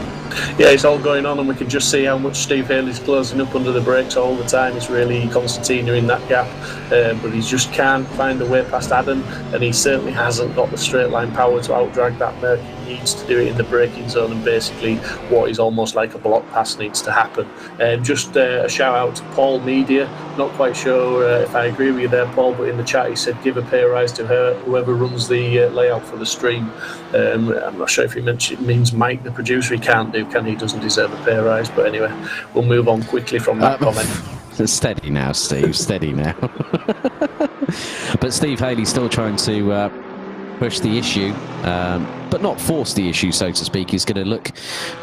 Yeah, it's all going on, and we can just see how much Steve Haley's closing up under the brakes all the time. It's really Constantina in that gap, but he just can't find the way past Adam, and he certainly hasn't got the straight line power to outdrag that Merc. He needs to do it in the braking zone, and basically what is almost like a block pass needs to happen. Just a shout out to Paul Media. Not quite sure if I agree with you there, Paul, but in the chat he said give a pay rise to whoever runs the layout for the stream. I'm not sure if he means Mike, the producer. He can't do, can he? Doesn't deserve a pay rise. But anyway, we'll move on quickly from that comment. Steady now, Steve. Steady now. But Steve Haley's still trying to push the issue, but not force the issue, so to speak. He's going to look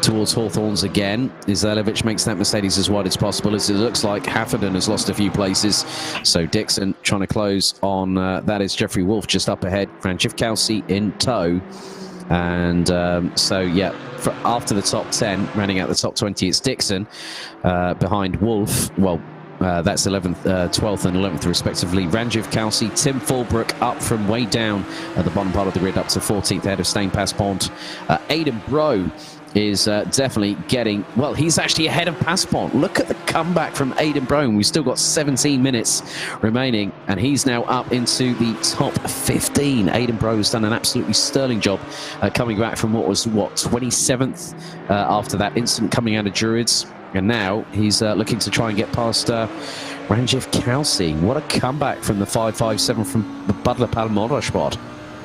towards Hawthorns again. Izalevich makes that Mercedes as wide as possible, as it looks like Hafferton has lost a few places. So Dixon trying to close on that is Jeffrey Wolf just up ahead. Ranjiv Kalsi in tow. And so, yeah, after the top 10, rounding out the top 20, it's Dixon behind Wolf. Well, that's 11th, 12th and 11th respectively. Ranjiv Kalsi, Tim Fulbrook up from way down at the bottom part of the grid up to 14th ahead of Stain Passpont. Aidan Bro is definitely getting, well, he's actually ahead of Passpont. Look at the comeback from Aidan Bro. We've still got 17 minutes remaining, and he's now up into the top 15. Aidan Bro has done an absolutely sterling job coming back from what was, 27th after that incident coming out of Druids. And now he's looking to try and get past Ranjiv Kalsi. What a comeback from the 557 from the Butler Palmora spot.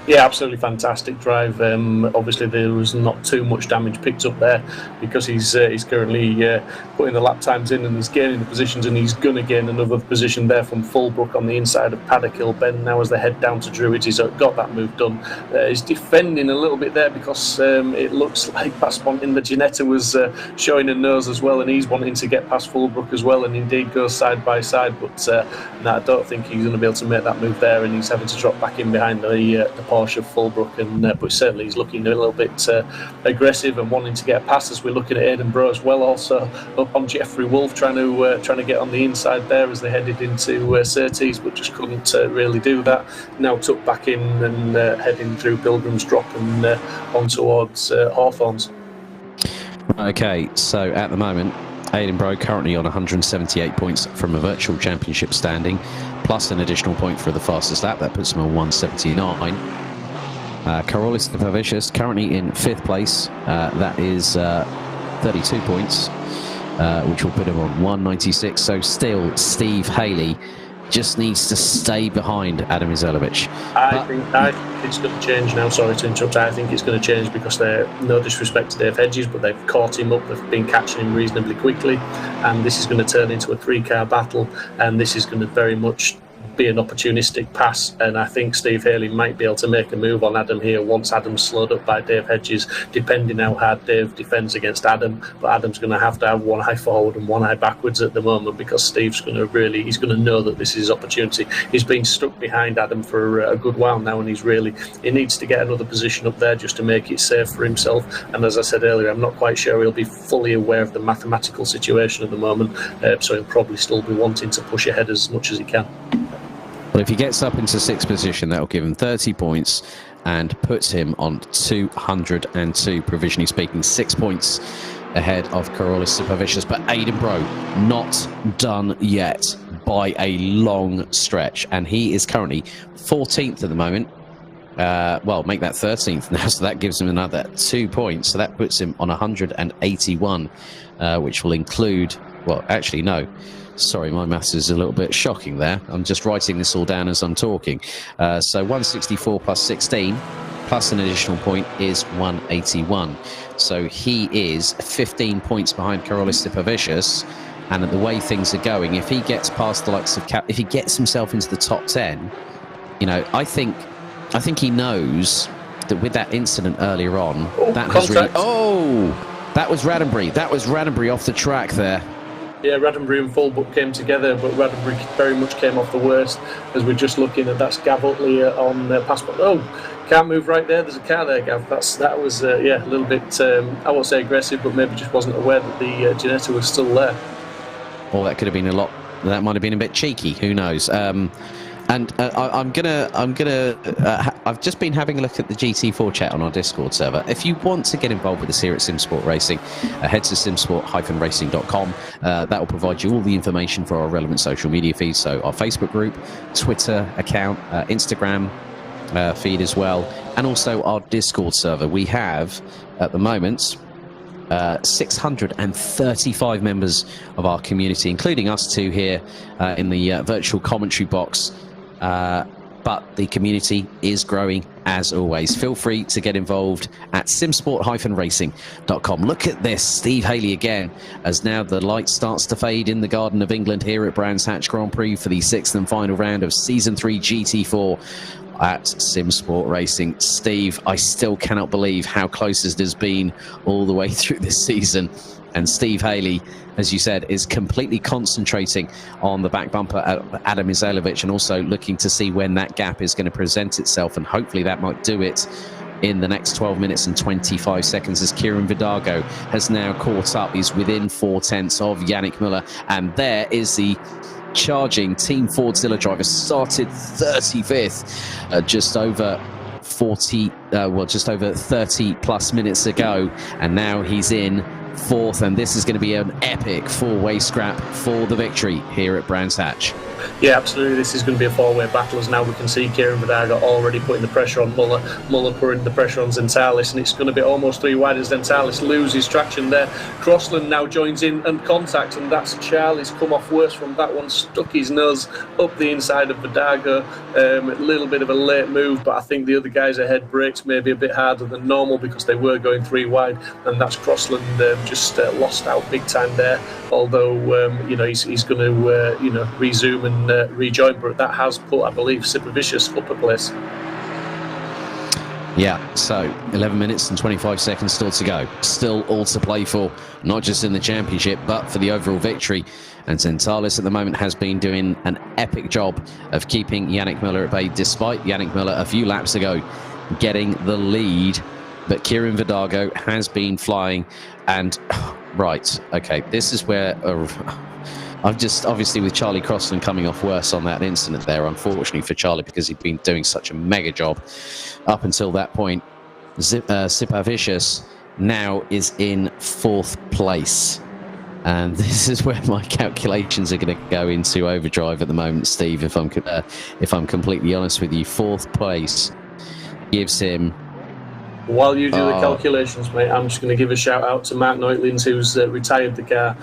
Yeah, absolutely fantastic drive. Obviously, there was not too much damage picked up there because he's currently putting the lap times in and he's gaining the positions, and he's going to gain another position there from Fulbrook on the inside of Paddock Hill Bend. Now as they head down to Druids, he's got that move done. He's defending a little bit there because it looks like Passpont in the Ginetta was showing a nose as well, and he's wanting to get past Fulbrook as well, and indeed goes side by side. But no, I don't think he's going to be able to make that move there, and he's having to drop back in behind the Porsche of Fulbrook, and but certainly he's looking a little bit aggressive and wanting to get past us. We're looking at Aidan Bro as well, also up on Jeffrey Wolf, trying to get on the inside there as they headed into Surtees, but just couldn't really do that. Now tucked back in and heading through Pilgrim's Drop and on towards Hawthorns. Okay, so at the moment Aidan Bro currently on 178 points from a virtual championship standing, plus an additional point for the fastest lap. That puts him on 179. Karolis Pavicius currently in 5th place. That is 32 points, which will put him on 196. So still Steve Haley just needs to stay behind Adam Izolovic. I think it's going to change now. Sorry to interrupt. I think it's going to change because they're, no disrespect to Dave Hedges, but they've caught him up. They've been catching him reasonably quickly, and this is going to turn into a 3-car battle, and this is going to very much be an opportunistic pass, and I think Steve Haley might be able to make a move on Adam here once Adam's slowed up by Dave Hedges, depending how hard Dave defends against Adam. But Adam's going to have one eye forward and one eye backwards at the moment, because Steve's going to he's going to know that this is his opportunity. He's been stuck behind Adam for a good while now, and he needs to get another position up there just to make it safe for himself. And as I said earlier, I'm not quite sure he'll be fully aware of the mathematical situation at the moment, so he'll probably still be wanting to push ahead as much as he can. But if he gets up into 6th position, that'll give him 30 points and puts him on 202, provisionally speaking, 6 points ahead of Carolus Sipovicius. But Aidan Bro, not done yet by a long stretch. And he is currently 14th at the moment. Well, make that 13th now, so that gives him another 2 points. So that puts him on 181, which will include, well, actually, no. Sorry, my maths is a little bit shocking there. I'm just writing this all down as I'm talking. So 164 plus 16 plus an additional point is 181. So he is 15 points behind Carolus Sipovicius. And at the way things are going, if he gets past the likes of if he gets himself into the top 10, you know, I think he knows that with that incident earlier on, that was Roddenberry. That was Roddenberry off the track there. Yeah, Roddenberry and Fullbrook came together, but Roddenberry very much came off the worst, as we're just looking at. That's Gav Utley on passport. Oh, can't move right there. There's a car there, Gav. That was a little bit, I won't say aggressive, but maybe just wasn't aware that the Ginetta was still there. Or that could have been that might have been a bit cheeky. Who knows? I've just been having a look at the GT4 chat on our Discord server. If you want to get involved with us here at Simsport Racing, head to simsport-racing.com. That will provide you all the information for our relevant social media feeds. So our Facebook group, Twitter account, Instagram feed as well, and also our Discord server. We have, at the moment, 635 members of our community, including us two here in the virtual commentary box. But the community is growing as always. Feel free to get involved at simsport-racing.com. Look at this, Steve Haley again, as now the light starts to fade in the Garden of England here at Brands Hatch Grand Prix for the 6th and final round of Season 3 GT4 at Simsport Racing. Steve, I still cannot believe how close it has been all the way through this season. And Steve Haley, as you said, is completely concentrating on the back bumper at Adam Izolovic, and also looking to see when that gap is going to present itself, and hopefully that might do it in the next 12 minutes and 25 seconds, as Kieran Vidago has now caught up. He's within 4/10 of Yannick Müller, and there is the charging Team Fordzilla driver, started 35th, just over 30 plus minutes ago, and now he's in 4th, and this is going to be an epic 4-way scrap for the victory here at Brands Hatch. Yeah, absolutely. This is going to be a 4-way battle, as now we can see Kieran Vidago already putting the pressure on Muller. Muller putting the pressure on Zentalis, and it's going to be almost 3 wide as Zentalis loses traction there. Crossland now joins in and contact, and that's Charlie's come off worse from that one. Stuck his nose up the inside of Vidago. A little bit of a late move, but I think the other guys ahead brakes maybe a bit harder than normal because they were going 3 wide, and that's Crossland just lost out big time there. Although he's going to resume and rejoin, but that has put, I believe, Sipovicius up a place. Yeah, so 11 minutes and 25 seconds still to go. Still all to play for, not just in the championship, but for the overall victory. And Zentalis at the moment has been doing an epic job of keeping Yannick Müller at bay, despite Yannick Müller a few laps ago getting the lead. But Kieran Vidago has been flying, and right, okay, this is where I've just, obviously with Charlie Crossland coming off worse on that incident there, unfortunately for Charlie, because he'd been doing such a mega job up until that point. Sipovicius now is in 4th place. And this is where my calculations are going to go into overdrive at the moment, Steve, if I'm completely honest with you. 4th place gives him While you do the calculations, mate, I'm just going to give a shout out to Mark Neutlins, who's retired the car.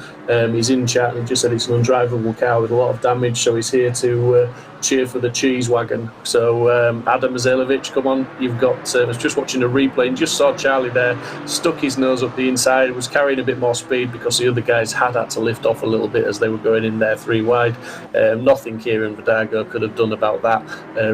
He's in chat and he just said it's an undrivable car with a lot of damage, so he's here to cheer for the cheese wagon. So Adam Azalovic, come on, you've got. I was just watching a replay and just saw Charlie there, stuck his nose up the inside, was carrying a bit more speed because the other guys had to lift off a little bit as they were going in there 3 wide. Nothing Kieran Vidago could have done about that.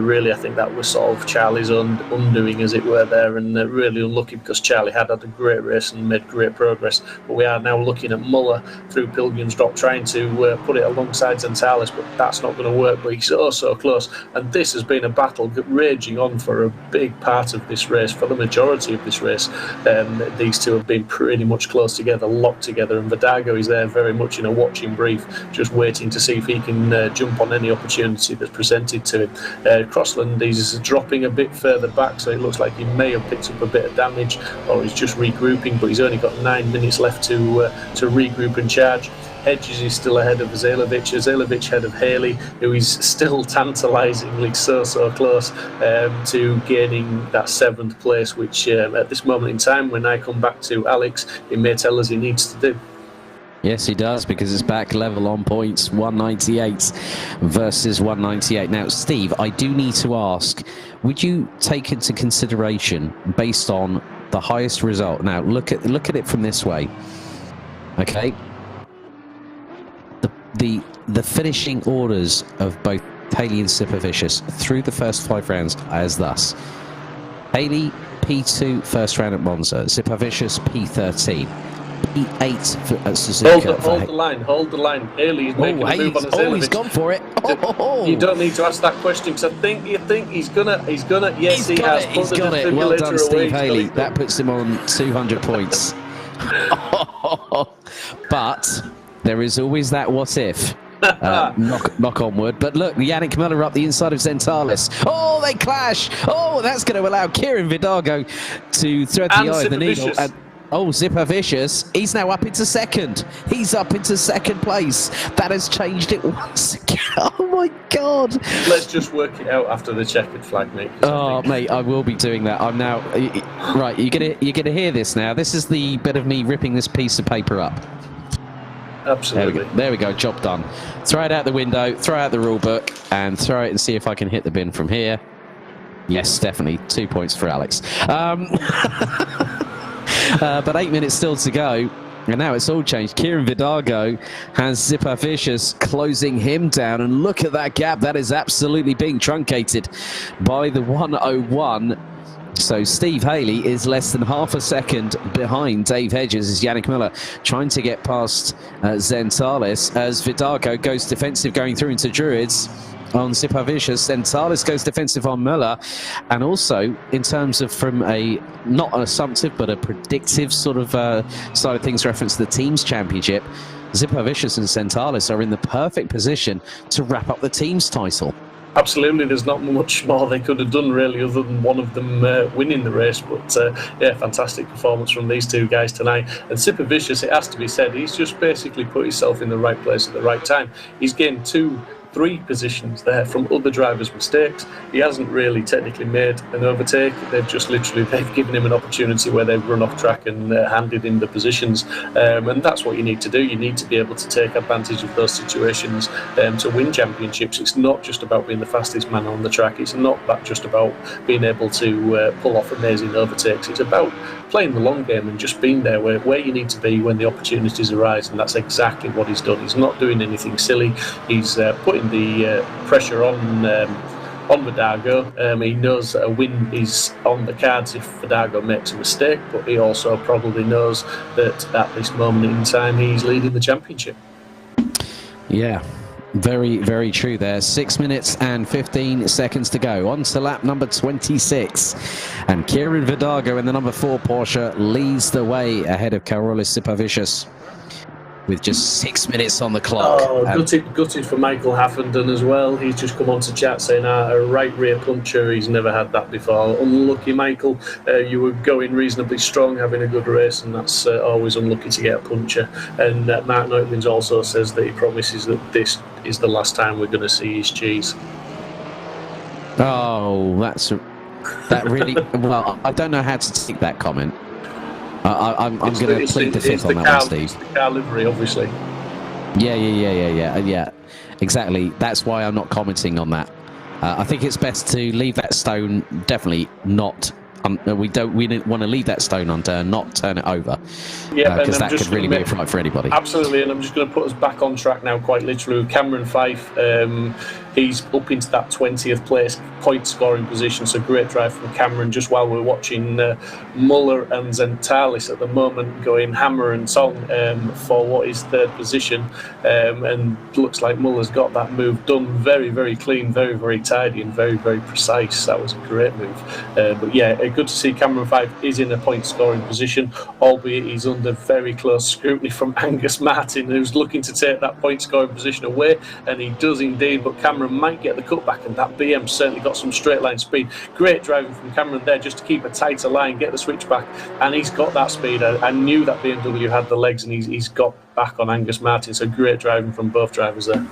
Really, I think that was sort of Charlie's undoing, as it were, there, and really unlucky because Charlie had a great race and made great progress. But we are now looking at Muller through Pilgrim's Drop, trying to put it alongside Zentalis, but that's not going to work. But he's so close, and this has been a battle raging on for a big part of this race, for the majority of this race. These two have been pretty much close together, locked together, and Vidago is there very much in a watching brief, just waiting to see if he can jump on any opportunity that's presented to him. Crossland is dropping a bit further back, so it looks like he may have picked up a bit of damage, or he's just regrouping, but he's only got 9 minutes left to regroup and charge. Hedges is still ahead of Azalovic ahead of Haley, who is still tantalisingly so close to gaining that 7th place, which at this moment in time, when I come back to Alex, he may tell us he needs to do. Yes, he does, because it's back level on points, 198 versus 198. Now, Steve, I do need to ask, would you take into consideration, based on the highest result? Now, look at it from this way, okay? The finishing orders of both Haley and Sipovicius through the first 5 rounds as thus: Haley P2 first round at Monza, Sipovicius P13, P8 for Suzuka. Hold the line. Haley's making a move on Azalovic. He's gone for it. You don't need to ask that question, because you think he's gonna. Yes, he has. He's got it. Well done, Steve Haley. That puts him on 200 points. But there is always that what if. Knock on wood. But look, Yannick Miller up the inside of Zentalis. Oh, they clash. Oh, that's going to allow Kieran Vidago to thread the eye of the needle. And Zipovicius, he's now up into 2nd. He's up into 2nd place. That has changed it once again. Oh my God. Let's just work it out after the checkered flag, mate. Mate, I will be doing that. I'm now right. You're gonna hear this now. This is the bit of me ripping this piece of paper up. Absolutely. There we go, job done. Throw it out the window, throw out the rule book, and throw it and see if I can hit the bin from here. Yes, definitely. 2 points for Alex. But 8 minutes still to go. And now it's all changed. Kieran Vidago has Zipovicius closing him down. And look at that gap. That is absolutely being truncated by the 101. So Steve Haley is less than half a second behind Dave Hedges as Yannick Miller trying to get past Zentalis as Vidago goes defensive going through into Druids on Zipovicius. Zentalis goes defensive on Miller, and also in terms of from a not an assumptive but a predictive sort of side of things, reference to the team's championship, Zipovicius and Zentalis are in the perfect position to wrap up the team's title. Absolutely, there's not much more they could have done really other than one of them winning the race, but yeah, fantastic performance from these two guys tonight. And Sipovicius, it has to be said, he's just basically put himself in the right place at the right time. He's gained 3 positions there from other drivers' mistakes. He hasn't really technically made an overtake. They've just they've given him an opportunity where they've run off track and handed him the positions. And that's what you need to do. You need to be able to take advantage of those situations to win championships. It's not just about being the fastest man on the track. It's not just about being able to pull off amazing overtakes. It's about playing the long game and just being there where you need to be when the opportunities arise, and that's exactly what he's done. He's not doing anything silly. He's putting the pressure on Vidago. He knows that a win is on the cards if Vidago makes a mistake, but he also probably knows that at this moment in time he's leading the championship. Yeah. Very, very true there. 6 minutes and 15 seconds to go. On to lap number 26. And Kieran Vidago in the number 4 Porsche leads the way ahead of Karolis Sipovicius with just 6 minutes on the clock. Oh, gutted for Michael Haffenden as well. He's just come on to chat saying a right rear puncher. He's never had that before. Unlucky, Michael. You were going reasonably strong, having a good race, and that's always unlucky to get a puncher. And Mark Neutlins also says that he promises that this is the last time we're going to see his cheese. Oh, that's That really, well, I don't know how to take that comment. I'm going to plead the fifth on that one, Steve. It's the car livery, obviously. Yeah. Exactly. That's why I'm not commenting on that. I think it's best to leave that stone definitely not. We don't want to leave that stone unturned, not turn it over. Yeah, because that could really be a fright for anybody. Absolutely, and I'm just going to put us back on track now, quite literally, with Cameron Fife. He's up into that 20th place point scoring position, so great drive from Cameron. Just while we're watching Muller and Zentalis at the moment going hammer and song for what is third position, and looks like Muller's got that move done very, very clean, very, very tidy, and very, very precise. That was a great move. But yeah, good to see Cameron Fife is in a point scoring position, albeit he's under very close scrutiny from Angus Martin, who's looking to take that point scoring position away, and he does indeed, but Cameron might get the cutback, and that BM certainly got some straight line speed. Great driving from Cameron there, just to keep a tighter line, get the switch back, and he's got that speed. I knew that BMW had the legs, and he's got back on Angus Martin, so great driving from both drivers there.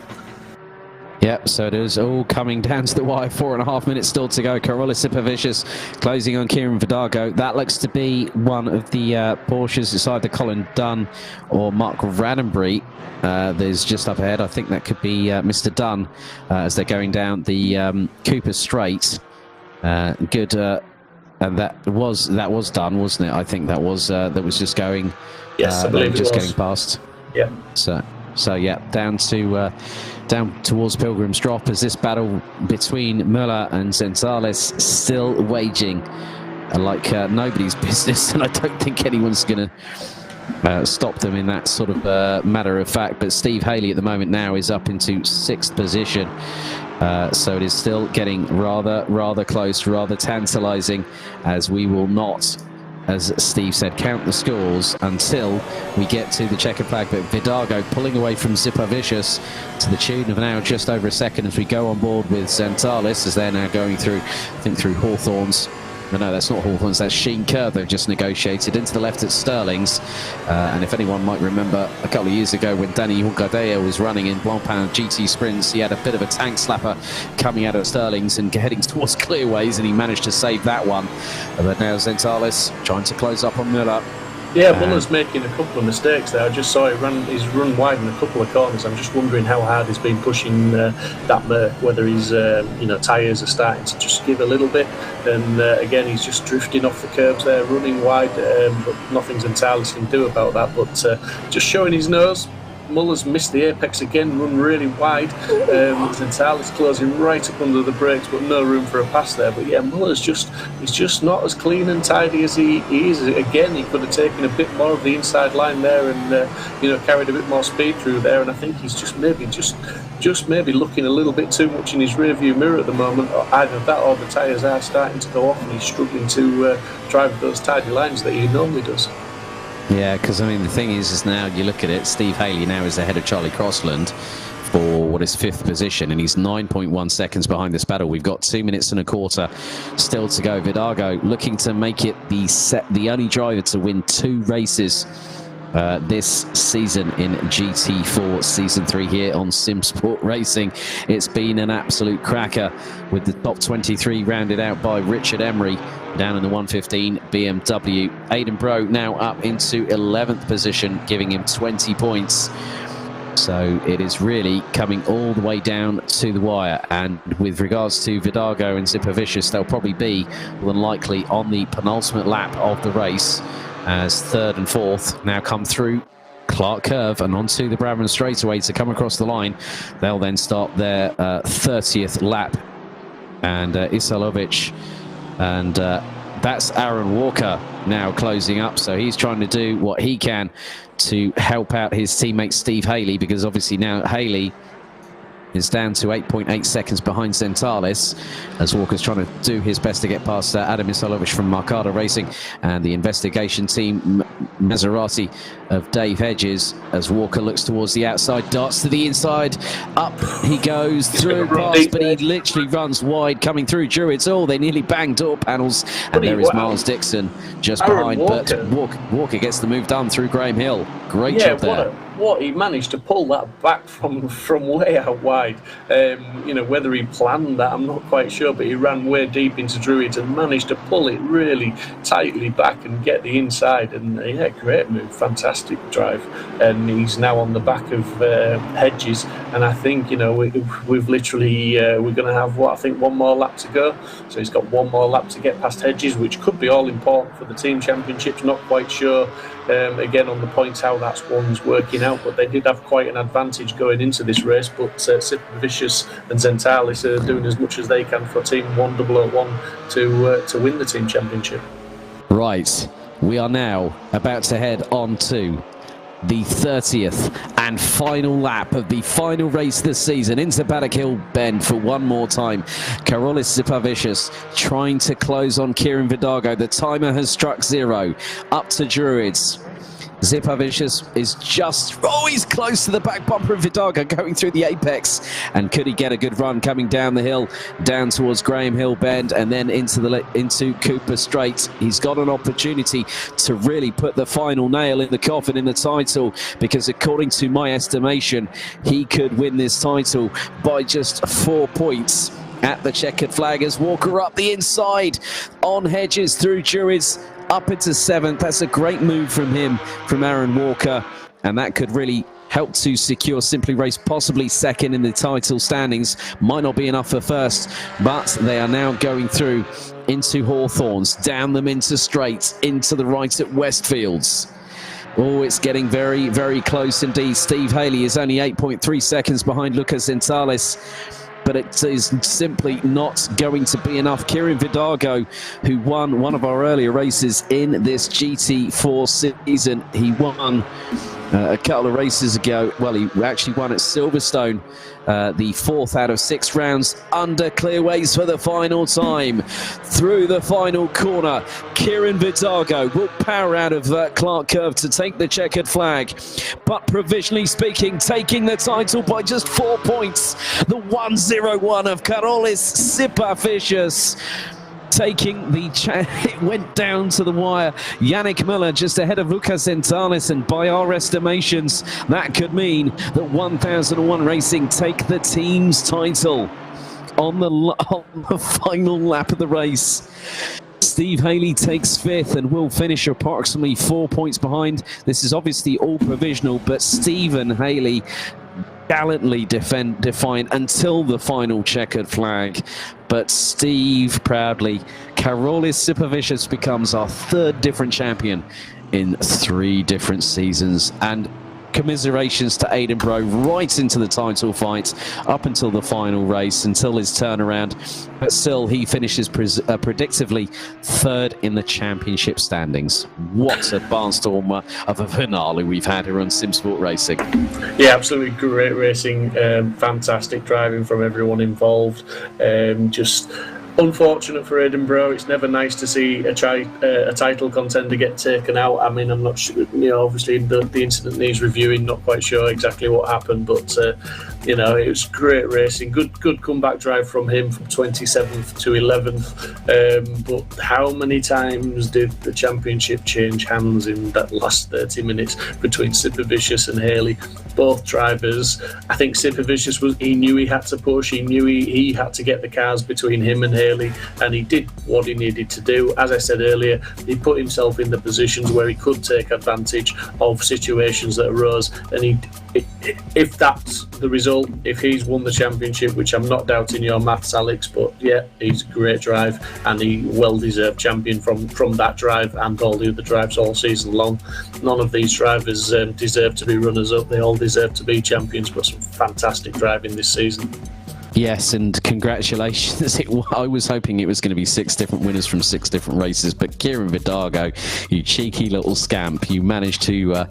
Yep, so it is all coming down to the wire. 4.5 minutes still to go. Carola Sipovicius closing on Kieran Vidago. That looks to be one of the Porsches. It's either Colin Dunn or Mark Raddenbury. There's just up ahead. I think that could be Mr. Dunn as they're going down the Cooper Straight. Good, and that was Dunn, wasn't it? I think that was just going. Yes, I believe just it was. getting past. Yeah. So yeah, down towards Pilgrim's Drop as this battle between Muller and Zentalis still waging like nobody's business, and I don't think anyone's going to stop them in that sort of matter of fact. But Steve Haley at the moment now is up into 6th position. So it is still getting rather close, rather tantalising, as we will not, as Steve said, count the scores until we get to the checkered flag. But Vidago pulling away from Sipovicius to the tune of now just over a second as we go on board with Zentalis, as they're now going through, I think, through Hawthorne's. No, that's not Hawthorne's, that's Sheen Curve. They've just negotiated into the left at Sterling's. And if anyone might remember, a couple of years ago when Danny Hungadeo was running in Blancpain GT Sprints, he had a bit of a tank slapper coming out of Sterling's and heading towards Clearways, and he managed to save that one. But now Zentalis trying to close up on Muller. Yeah, Muller's making a couple of mistakes there. I just saw he's run wide in a couple of corners. I'm just wondering how hard he's been pushing that Merc, whether his tyres are starting to just give a little bit. And again, he's just drifting off the curbs there, running wide, but nothing's entirely can do about that. But just showing his nose. Muller's missed the apex again, run really wide. Zentalis closing right up under the brakes, but no room for a pass there. But yeah, Muller's he's just not as clean and tidy as he is. Again, he could have taken a bit more of the inside line there and carried a bit more speed through there. And I think he's just maybe looking a little bit too much in his rearview mirror at the moment. Either that or the tyres are starting to go off, and he's struggling to drive those tidy lines that he normally does. Yeah, because I mean the thing is now you look at it, Steve Haley now is ahead of Charlie Crossland for what is 5th position, and he's 9.1 seconds behind this battle. We've got 2 minutes and a quarter still to go. Vidago looking to make it the only driver to win 2 races this season in GT4 Season 3 here on Simsport Racing. It's been an absolute cracker, with the top 23 rounded out by Richard Emery down in the 115 BMW. Aidan Bro now up into 11th position, giving him 20 points. So it is really coming all the way down to the wire. And with regards to Vidago and Sipovicius, they'll probably be, more than likely, on the penultimate lap of the race, as 3rd and 4th now come through Clark Curve and onto the Bradman straightaway to come across the line. They'll then start their 30th lap. And Isalovic, and that's Aaron Walker now closing up. So he's trying to do what he can to help out his teammate Steve Haley, because obviously now Haley is down to 8.8 seconds behind Zentalis, as Walker's trying to do his best to get past Adam Isalovic from Marcada Racing and the investigation team Maserati of Dave Hedges, as Walker looks towards the outside, darts to the inside, up he goes through past, but he literally runs wide coming through Druids. Oh, they nearly banged door panels, and there is Miles Dixon just behind, but Walker gets the move done through Graham Hill. Great job there. what, he managed to pull that back from way out wide. Whether he planned that, I'm not quite sure, but he ran way deep into Druids and managed to pull it really tightly back and get the inside. And yeah, great move, fantastic drive. And he's now on the back of Hedges. And I think, we've literally, we're going to have, one more lap to go. So he's got one more lap to get past Hedges, which could be all important for the team championships. Not quite sure, again, on the points how that one's working out, but they did have quite an advantage going into this race. But Vicious and Zentalis are doing as much as they can for Team 1001 to win the team championship. Right, we are now about to head on to the 30th and final lap of the final race this season into Paddock Hill Bend for one more time. Carolis Sipavicius trying to close on Kieran Vidago. The timer has struck 0. Up to Druids. Sipavicius is he's close to the back bumper of Vidago going through the apex. And could he get a good run coming down the hill, down towards Graham Hill Bend and then into Cooper Straight? He's got an opportunity to really put the final nail in the coffin in the title, because according to my estimation, he could win this title by just 4 points at the checkered flag as Walker up the inside on Hedges through Druids up into 7th. That's a great move from him, from Aaron Walker, and that could really help to secure Simply Race possibly 2nd in the title standings. Might not be enough for 1st, but they are now going through into Hawthorns, down them into straights, into the right at Westfields. Oh, it's getting very, very close indeed. Steve Haley is only 8.3 seconds behind Lucas Zentalis, but it is simply not going to be enough. Kieran Vidago, who won one of our earlier races in this GT4 season, he won a couple of races ago. Well, he actually won at Silverstone, the 4th out of 6 rounds, under clearways for the final time. Through the final corner, Kieran Vidago will power out of Clark Curve to take the checkered flag, but provisionally speaking, taking the title by just 4 points. The 101 of Carolis Sipavicius taking the it went down to the wire. Yannick Müller just ahead of Lucas Zentalis, and by our estimations, that could mean that 1001 Racing take the team's title on the final lap of the race. Steve Haley takes 5th and will finish approximately 4 points behind. This is obviously all provisional, but Stephen Haley gallantly defiant until the final checkered flag. But Steve Proudley, Carolis Sipavicius becomes our 3rd different champion in 3 different seasons. And commiserations to Aidan Bro right into the title fight up until the final race, until his turnaround. But still, he finishes predictively 3rd in the championship standings. What a barnstormer of a finale we've had here on Simsport Racing. Yeah, absolutely great racing. Fantastic driving from everyone involved. Just unfortunate for Edinburgh. It's never nice to see a title contender get taken out. I mean, I'm not sure, obviously the incident needs reviewing, not quite sure exactly what happened, but it was great racing. Good comeback drive from him from 27th to 11th. But how many times did the championship change hands in that last 30 minutes between Sipavicius and Haley? Both drivers, I think Sipavicius he knew he had to push, he knew he had to get the cars between him and Haley, and he did what he needed to do. As I said earlier, he put himself in the positions where he could take advantage of situations that arose, and if that's the result, if he's won the championship, which I'm not doubting your maths, Alex, but yeah, he's a great drive, and he well-deserved champion from that drive and all the other drives all season long. None of these drivers deserve to be runners-up. They all deserve to be champions, but some fantastic driving this season. Yes, and congratulations. I was hoping it was going to be 6 different winners from 6 different races, but Kieran Vidago, you cheeky little scamp, you managed to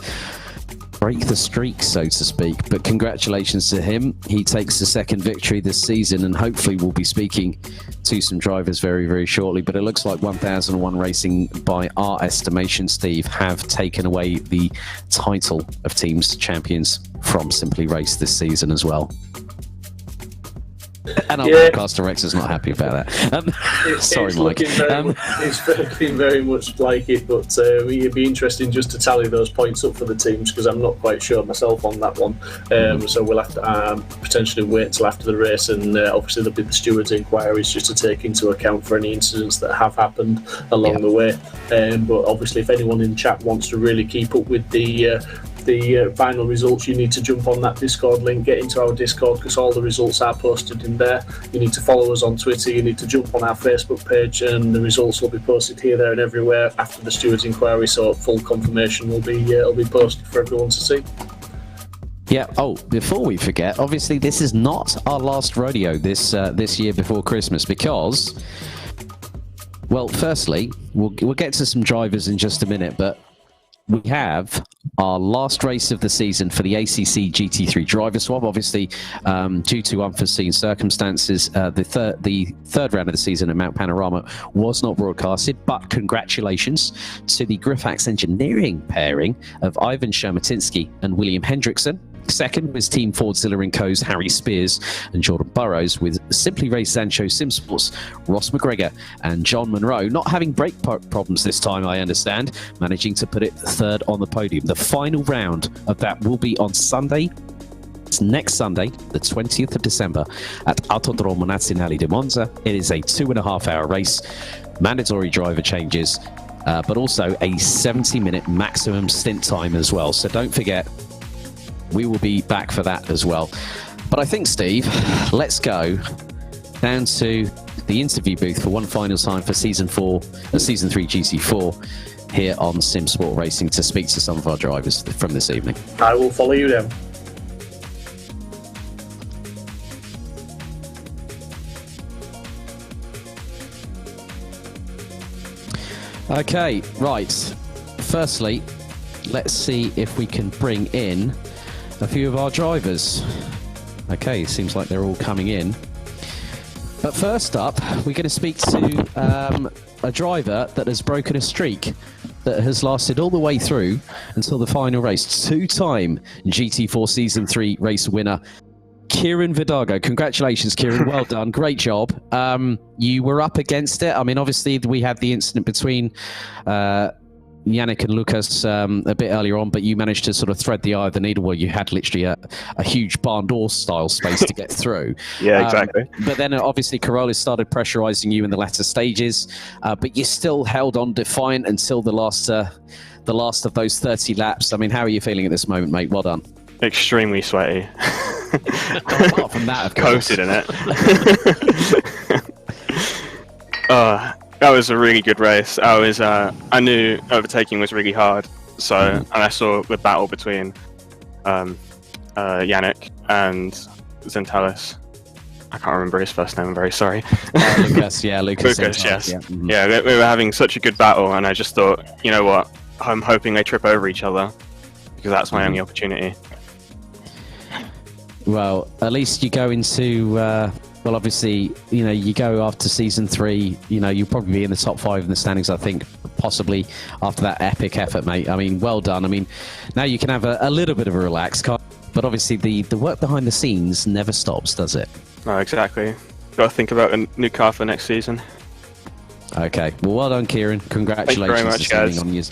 break the streak, so to speak. But congratulations to him. He takes the 2nd victory this season, and hopefully we'll be speaking to some drivers very, very shortly. But it looks like 1001 Racing, by our estimation, Steve, have taken away the title of teams champions from Simply Race this season as well. And our broadcast director's not happy about that. Sorry, Mike. It's looking very much like it, but it'd be interesting just to tally those points up for the teams, because I'm not quite sure myself on that one. So we'll have to potentially wait till after the race, and obviously there'll be the stewards' inquiries just to take into account for any incidents that have happened along the way. But obviously, if anyone in chat wants to really keep up with the final results, you need to jump on that Discord link, get into our Discord, because all the results are posted in there. You need to follow us on Twitter, you need to jump on our Facebook page, and the results will be posted here, there and everywhere after the stewards' inquiry, so full confirmation will be posted for everyone to see. Yeah. Oh, before we forget, obviously this is not our last rodeo this year before Christmas, because, well, firstly, we'll get to some drivers in just a minute, but we have our last race of the season for the ACC GT3 driver swap. Obviously, due to unforeseen circumstances, the third round of the season at Mount Panorama was not broadcasted, but congratulations to the Griphax Engineering pairing of Ivan Shermatinsky and William Hendrickson. Second was Team Fordzilla & Co.'s Harry Spears and Jordan Burrows, with Simply Race Sancho Simsports, Ross McGregor and John Monroe not having brake problems this time, I understand, managing to put it third on the podium. The final round of that will be on Sunday. It's next Sunday, the 20th of December, at Autodromo Nazionale di Monza. It is a 2.5-hour race, mandatory driver changes, but also a 70-minute maximum stint time as well. So don't forget, we will be back for that as well. But I think, Steve, let's go down to the interview booth for one final time for Season 3 GT4 here on Simsport Racing to speak to some of our drivers from this evening. I will follow you down. Okay, right. Firstly, let's see if we can bring in a few of our drivers. Okay, seems like they're all coming in. But first up, we're going to speak to a driver that has broken a streak that has lasted all the way through until the final race. Two-time GT4 Season 3 race winner, Kieran Vidago. Congratulations, Kieran. Well done. Great job. You were up against it. I mean, obviously, we had the incident between Yannick and Lucas a bit earlier on, but you managed to sort of thread the eye of the needle where you had literally a huge barn door style space to get through. Yeah, exactly. But then obviously Carolus started pressurizing you in the latter stages, but you still held on defiant until the last of those 30 laps. I mean, how are you feeling at this moment, mate? Well done. Extremely sweaty. Apart from that, of course. Coated in it. That was a really good race. I knew overtaking was really hard. So, and I saw the battle between Yannick and Zentalis. I can't remember his first name. I'm very sorry. Lucas, yeah, Lucas. Yes. Yeah. Mm-hmm. Yeah, we were having such a good battle, and I just thought, you know what? I'm hoping they trip over each other, because that's my only opportunity. Well, at least you go into. Well, obviously, you go after Season 3, you'll probably be in the top 5 in the standings, I think, possibly after that epic effort, mate. I mean, well done. I mean, now you can have a little bit of a relax, but obviously the work behind the scenes never stops, does it? Oh, exactly. Got to think about a new car for next season. Okay. Well done, Kieran. Congratulations. Thank you very much,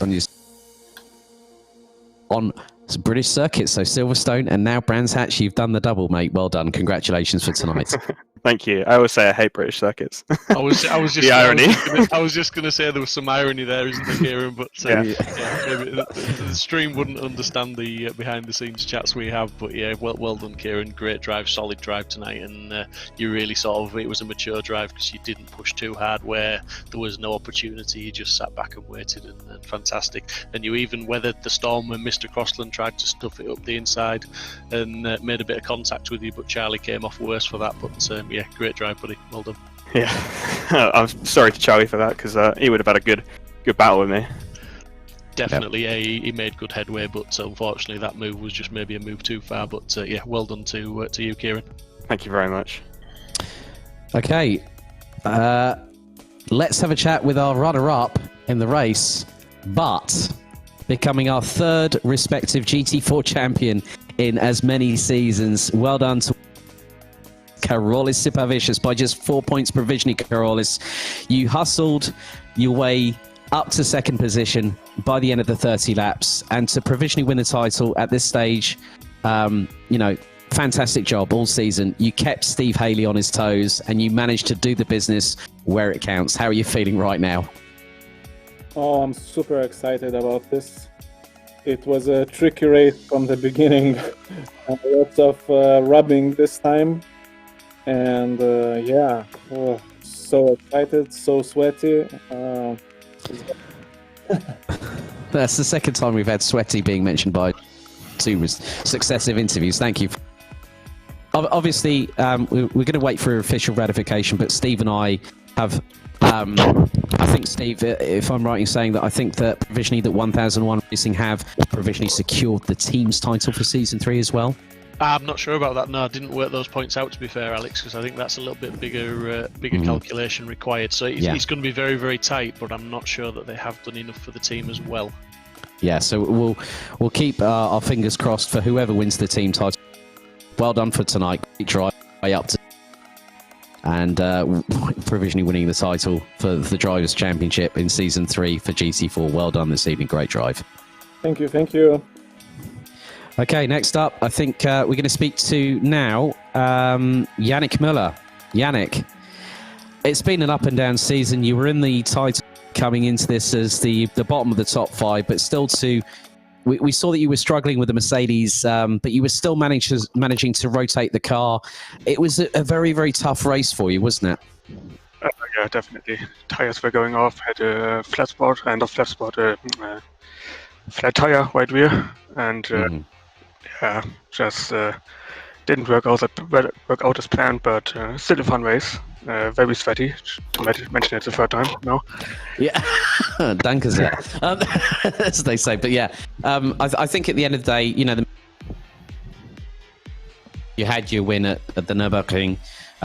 guys. On British circuit, so Silverstone and now Brands Hatch, you've done the double, mate. Well done. Congratulations for tonight. Thank you. I always say I hate British circuits. I was just the irony. I was just going to say there was some irony there, isn't there, Kieran? But maybe the stream wouldn't understand the behind-the-scenes chats we have. But yeah, well done, Kieran. Great drive, solid drive tonight, and you really it was a mature drive because you didn't push too hard where there was no opportunity. You just sat back and waited, and fantastic. And you even weathered the storm when Mr. Crossland tried to stuff it up the inside and made a bit of contact with you, but Charlie came off worse for that. But yeah, great drive, buddy. Well done. Yeah, I'm sorry to Charlie for that, because he would have had a good battle with me. Definitely, yeah, he made good headway, but unfortunately that move was just maybe a move too far. But yeah, well done to you, Kieran. Thank you very much. Okay, let's have a chat with our runner-up in the race, but becoming our third respective GT4 champion in as many seasons. Well done to Carolus Sipavicius by just 4 points provisionally. Carolus, you hustled your way up to second position by the end of the 30 laps, and to provisionally win the title at this stage, fantastic job all season. You kept Steve Haley on his toes, and you managed to do the business where it counts. How are you feeling right now? Oh, I'm super excited about this. It was a tricky race from the beginning. Lots of rubbing this time. And so excited, so sweaty. That's the second time we've had sweaty being mentioned by two successive interviews. Thank you. Obviously, we're going to wait for official ratification, but Steve and I have... I think, Steve, if I'm right in saying that, I think that provisionally that 1001 Racing have provisionally secured the team's title for Season 3 as well. I'm not sure about that. No, I didn't work those points out, to be fair, Alex, because I think that's a little bit bigger calculation required. So it's going to be very, very tight, but I'm not sure that they have done enough for the team as well. Yeah, so we'll keep our fingers crossed for whoever wins the team title. Well done for tonight. Great drive way up to and provisionally winning the title for the Drivers' Championship in Season 3 for GT4. Well done this evening. Great drive. Thank you. Okay, next up, I think we're going to speak to now Yannick Müller. Yannick, it's been an up and down season. You were in the title coming into this as the bottom of the top 5, but still we saw that you were struggling with the Mercedes, but you were still managing to rotate the car. It was a very, very tough race for you, wasn't it? Yeah, definitely. Tires were going off, had a flat spot, flat tire right rear, and just didn't work out as planned, but still a fun race. Very sweaty, to mention it the third time now. Yeah, danke sehr, as they say. But yeah, I think at the end of the day, you had your win at the Nurburgring,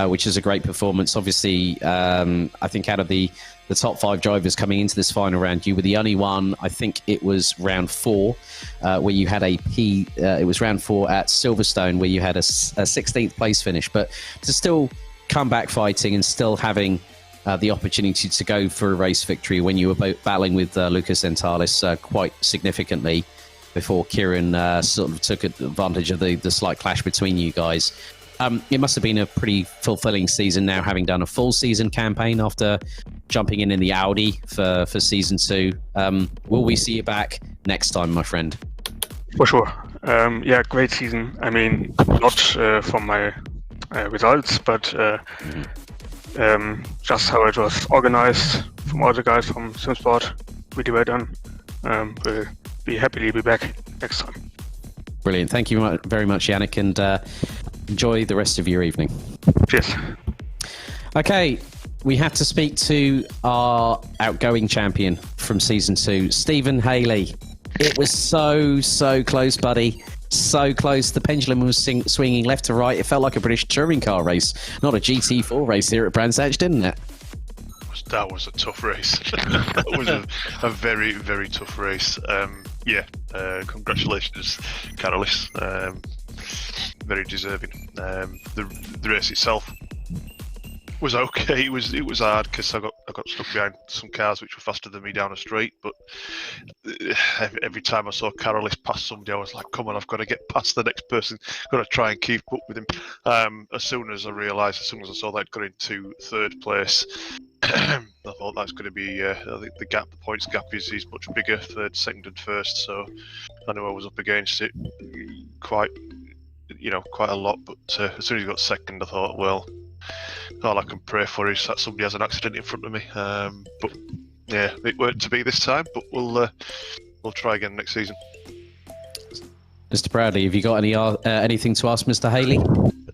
which is a great performance. Obviously, I think out of the top 5 drivers coming into this final round, you were the only one. I think it was round 4 where you had it was round 4 at Silverstone where you had a 16th place finish. But to still come back fighting and still having the opportunity to go for a race victory when you were battling with Lucas Entalis quite significantly before Kieran sort of took advantage of the slight clash between you guys. It must have been a pretty fulfilling season now, having done a full season campaign after jumping in the Audi for Season 2. Will we see you back next time, my friend? For sure. Great season. I mean, not from my results, but just how it was organized from all the guys from Simsport. Really well done. We'll be back next time. Brilliant. Thank you very much, Yannick, and enjoy the rest of your evening. Cheers. Okay, we have to speak to our outgoing champion from Season 2, Stephen Haley. It was so close, buddy. So close. The pendulum was swinging left to right. It felt like a British touring car race, not a GT4 race here at Brands Hatch, didn't it? That was a tough race. That was a very, very tough race. Congratulations, Carolus. Very deserving. The race itself was okay. It was hard because I got stuck behind some cars which were faster than me down a straight. But every time I saw Carolus pass somebody, I was like, "Come on, I've got to get past the next person. Got to try and keep up with him." As soon as I saw that got into third place, I thought that's going to be. I think the points gap is much bigger, third, second, and first. So I knew I was up against it quite a lot. But as soon as he got second, I thought, well, all I can pray for is that somebody has an accident in front of me. But yeah, it weren't to be this time. But we'll try again next season. Mr. Proudley, have you got anything to ask Mr. Haley?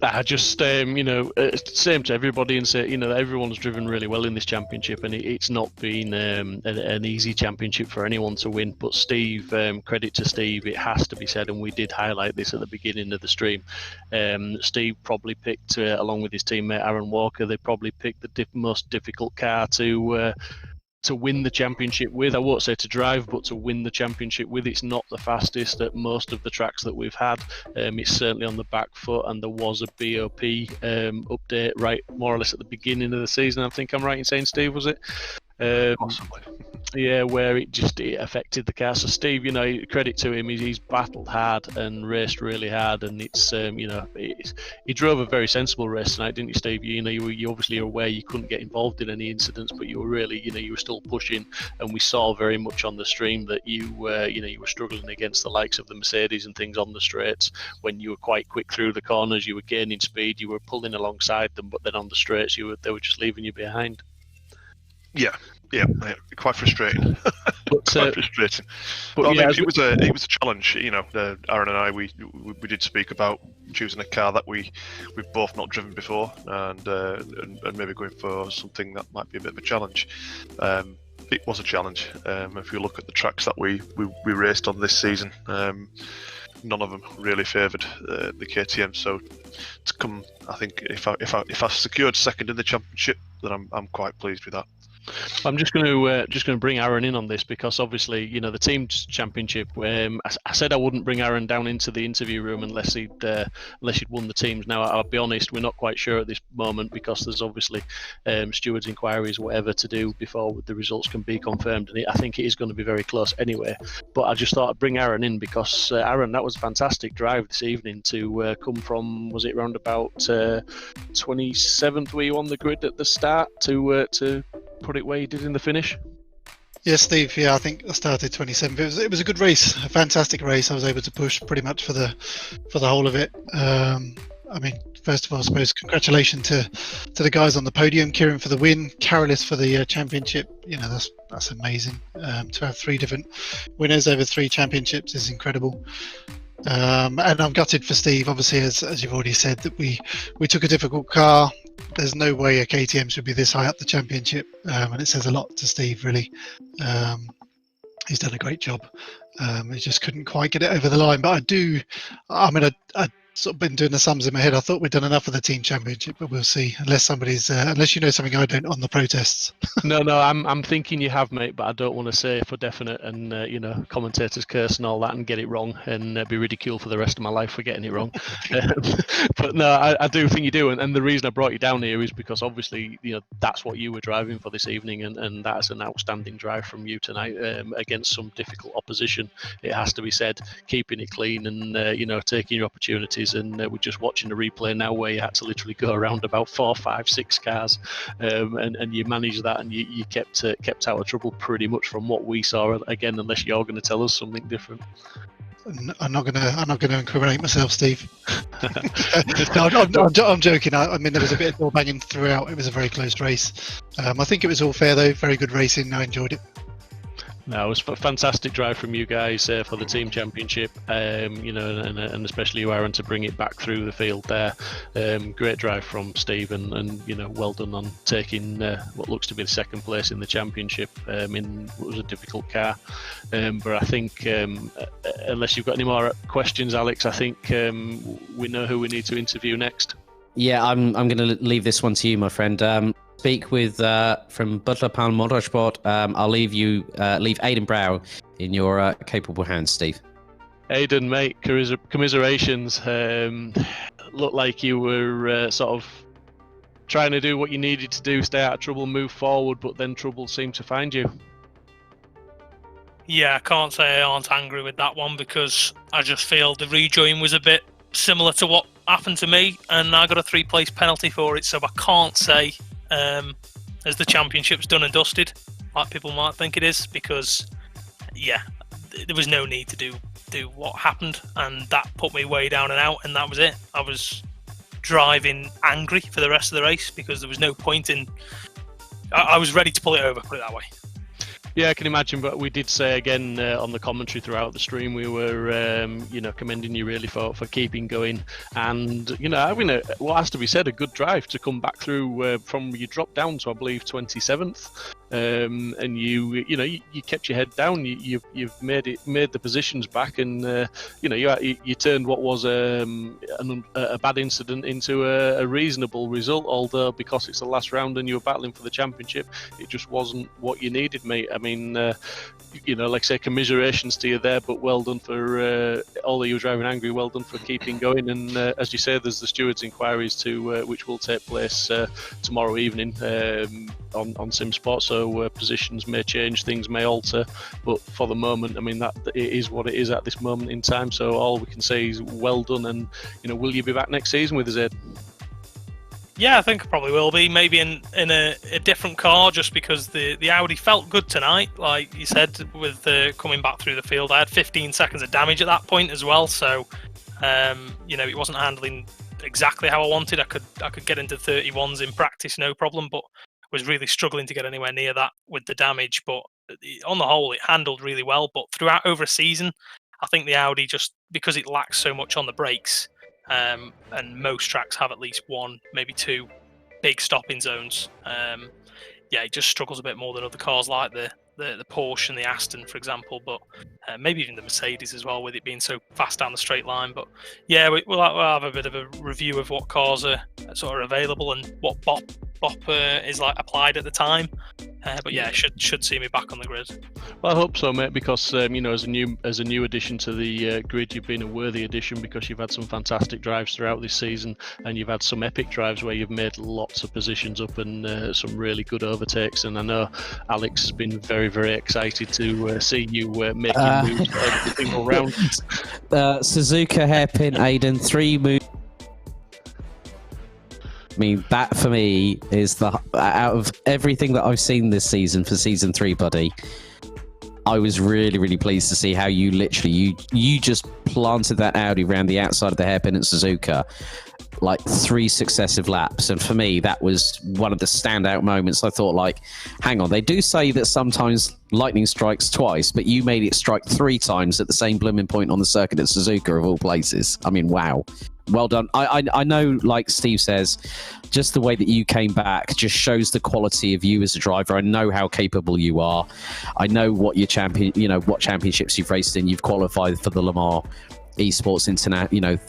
I just, same to everybody, and say, everyone's driven really well in this championship, and it's not been an easy championship for anyone to win. But Steve, credit to Steve, it has to be said, and we did highlight this at the beginning of the stream. Steve probably picked, along with his teammate Aaron Walker, they probably picked the most difficult car to to win the championship with. I won't say to drive, but to win the championship with. It's not the fastest at most of the tracks that we've had. It's certainly on the back foot, and there was a BOP update right more or less at the beginning of the season. I think I'm right in saying, Steve, was it? Possibly. Yeah, where it affected the car. So Steve, credit to him, he's battled hard and raced really hard, and it's he drove a very sensible race tonight, didn't you, Steve? You obviously are aware you couldn't get involved in any incidents, but you were really, you were still pushing, and we saw very much on the stream that you were struggling against the likes of the Mercedes and things on the straights. When you were quite quick through the corners, you were gaining speed, you were pulling alongside them, but then on the straights, they were just leaving you behind. Yeah, quite frustrating. Quite frustrating. But it was a challenge. Aaron and I, we did speak about choosing a car that we've both not driven before, and maybe going for something that might be a bit of a challenge. It was a challenge. If you look at the tracks that we raced on this season, none of them really favoured the KTM. So to come, I think if I secured second in the championship, then I'm quite pleased with that. I'm just going to bring Aaron in on this, because obviously the team's championship. I said I wouldn't bring Aaron down into the interview room unless he'd won the teams. Now I'll be honest, we're not quite sure at this moment, because there's obviously stewards' inquiries, whatever to do before the results can be confirmed, and I think it is going to be very close anyway. But I just thought I'd bring Aaron in because Aaron, that was a fantastic drive this evening to come from, was it round about 27th? Were you on the grid at the start to put it where you did in the finish? Yes, Steve. Yeah, I think I started 27th. It was a good race, a fantastic race. I was able to push pretty much for the whole of it. First of all, I suppose congratulations to the guys on the podium. Kieran for the win, Carolis for the championship. That's amazing. To have 3 different winners over 3 championships is incredible. And I'm gutted for Steve, obviously, as you've already said, that we took a difficult car. There's no way a KTM should be this high up the championship, and it says a lot to Steve, really. He's done a great job. He just couldn't quite get it over the line. But I'd sort of been doing the sums in my head. I thought we'd done enough of the team championship, but we'll see. Unless you know something I don't on the protests. No, I'm thinking you have, mate, but I don't want to say for definite, and commentators curse and all that and get it wrong and be ridiculed for the rest of my life for getting it wrong. But no, I do think you do, and the reason I brought you down here is because obviously that's what you were driving for this evening, and that's an outstanding drive from you tonight against some difficult opposition. It has to be said, keeping it clean and taking your opportunities. And we're just watching the replay now where you had to literally go around about 4, 5, 6 cars, and you managed that, and you kept out of trouble pretty much from what we saw. Again, unless you're going to tell us something different. I'm not gonna incriminate myself, Steve. I'm joking. There was a bit of ball banging throughout. It was a very close race. I think it was all fair though. Very good racing. I enjoyed it. No, it was a fantastic drive from you guys for the team championship, and especially you, Aaron, to bring it back through the field there. Great drive from Steve, and well done on taking what looks to be the second place in the championship in what was a difficult car. But I think, unless you've got any more questions, Alex, I think we know who we need to interview next. Yeah, I'm going to leave this one to you, my friend. Speak with from Butler Palm Motorsport. I'll leave Aidan Brow in your capable hands, Steve. Aidan, mate, commiserations. Looked like you were sort of trying to do what you needed to do, stay out of trouble, move forward, but then trouble seemed to find you. Yeah, I can't say I aren't angry with that one, because I just feel the rejoin was a bit similar to what happened to me, and I got a 3-place penalty for it, so I can't say as the championship's done and dusted, like people might think it is, because there was no need to do what happened, and that put me way down and out, and that was it. I was driving angry for the rest of the race because there was no point in. I was ready to pull it over, put it that way. Yeah, I can imagine, but we did say again on the commentary throughout the stream, we were, commending you really for keeping going, and what has to be said, a good drive to come back through from you dropped down to, I believe, 27th, and you kept your head down. You've made the positions back, and you turned what was a bad incident into a reasonable result. Although because it's the last round and you were battling for the championship, it just wasn't what you needed, mate. I mean, like I say, commiserations to you there, but well done for although you were driving angry, well done for keeping going. And as you say, there's the stewards' inquiries too, which will take place tomorrow evening on Simsport. So positions may change, things may alter, but for the moment, I mean, that it is what it is at this moment in time. So all we can say is well done, and will you be back next season with us, Ed? Yeah, I think I probably will be. Maybe in a different car, just because the Audi felt good tonight. Like you said, with coming back through the field, I had 15 seconds of damage at that point as well. So, it wasn't handling exactly how I wanted. I could get into 31s in practice, no problem, but was really struggling to get anywhere near that with the damage. But on the whole, it handled really well. But throughout over a season, I think the Audi, just because it lacks so much on the brakes, and most tracks have at least one, maybe two big stopping zones. It just struggles a bit more than other cars like the Porsche and the Aston, for example, but maybe even the Mercedes as well, with it being so fast down the straight line. But yeah, we'll have a bit of a review of what cars are sort of available and what BOP is like applied at the time. But yeah, should see me back on the grid. Well, I hope so, mate, because as a new addition to the grid, you've been a worthy addition, because you've had some fantastic drives throughout this season, and you've had some epic drives where you've made lots of positions up and some really good overtakes. And I know Alex has been very, very excited to see you making moves every single round. Suzuka hairpin, Aiden, 3 moves. I mean, that for me is out of everything that I've seen this season for season 3, buddy. I was really, really pleased to see how you literally you just planted that Audi around the outside of the hairpin at Suzuka, like 3 successive laps. And for me, that was one of the standout moments. I thought, like, hang on, they do say that sometimes lightning strikes twice, but you made it strike 3 times at the same blooming point on the circuit at Suzuka, of all places. I mean, wow. Well done. I know, like Steve says, just the way that you came back just shows the quality of you as a driver. I know how capable you are. I know what your what championships you've raced in. You've qualified for the Le Mans Esports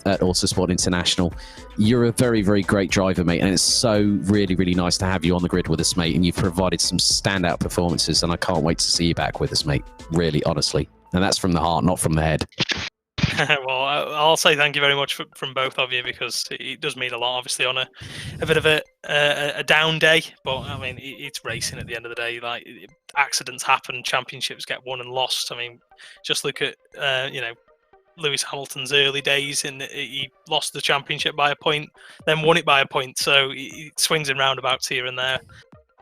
at Autosport International. You're a very, very great driver, mate, and it's so really, really nice to have you on the grid with us, mate. And you've provided some standout performances, and I can't wait to see you back with us, mate. Really, honestly, and that's from the heart, not from the head. Well, I'll say thank you very much from both of you, because it does mean a lot, obviously, on a bit of a down day. But I mean, it's racing at the end of the day. Like, accidents happen, championships get won and lost. I mean, just look at Lewis Hamilton's early days, and he lost the championship by a point, then won it by a point. So it swings in roundabouts here and there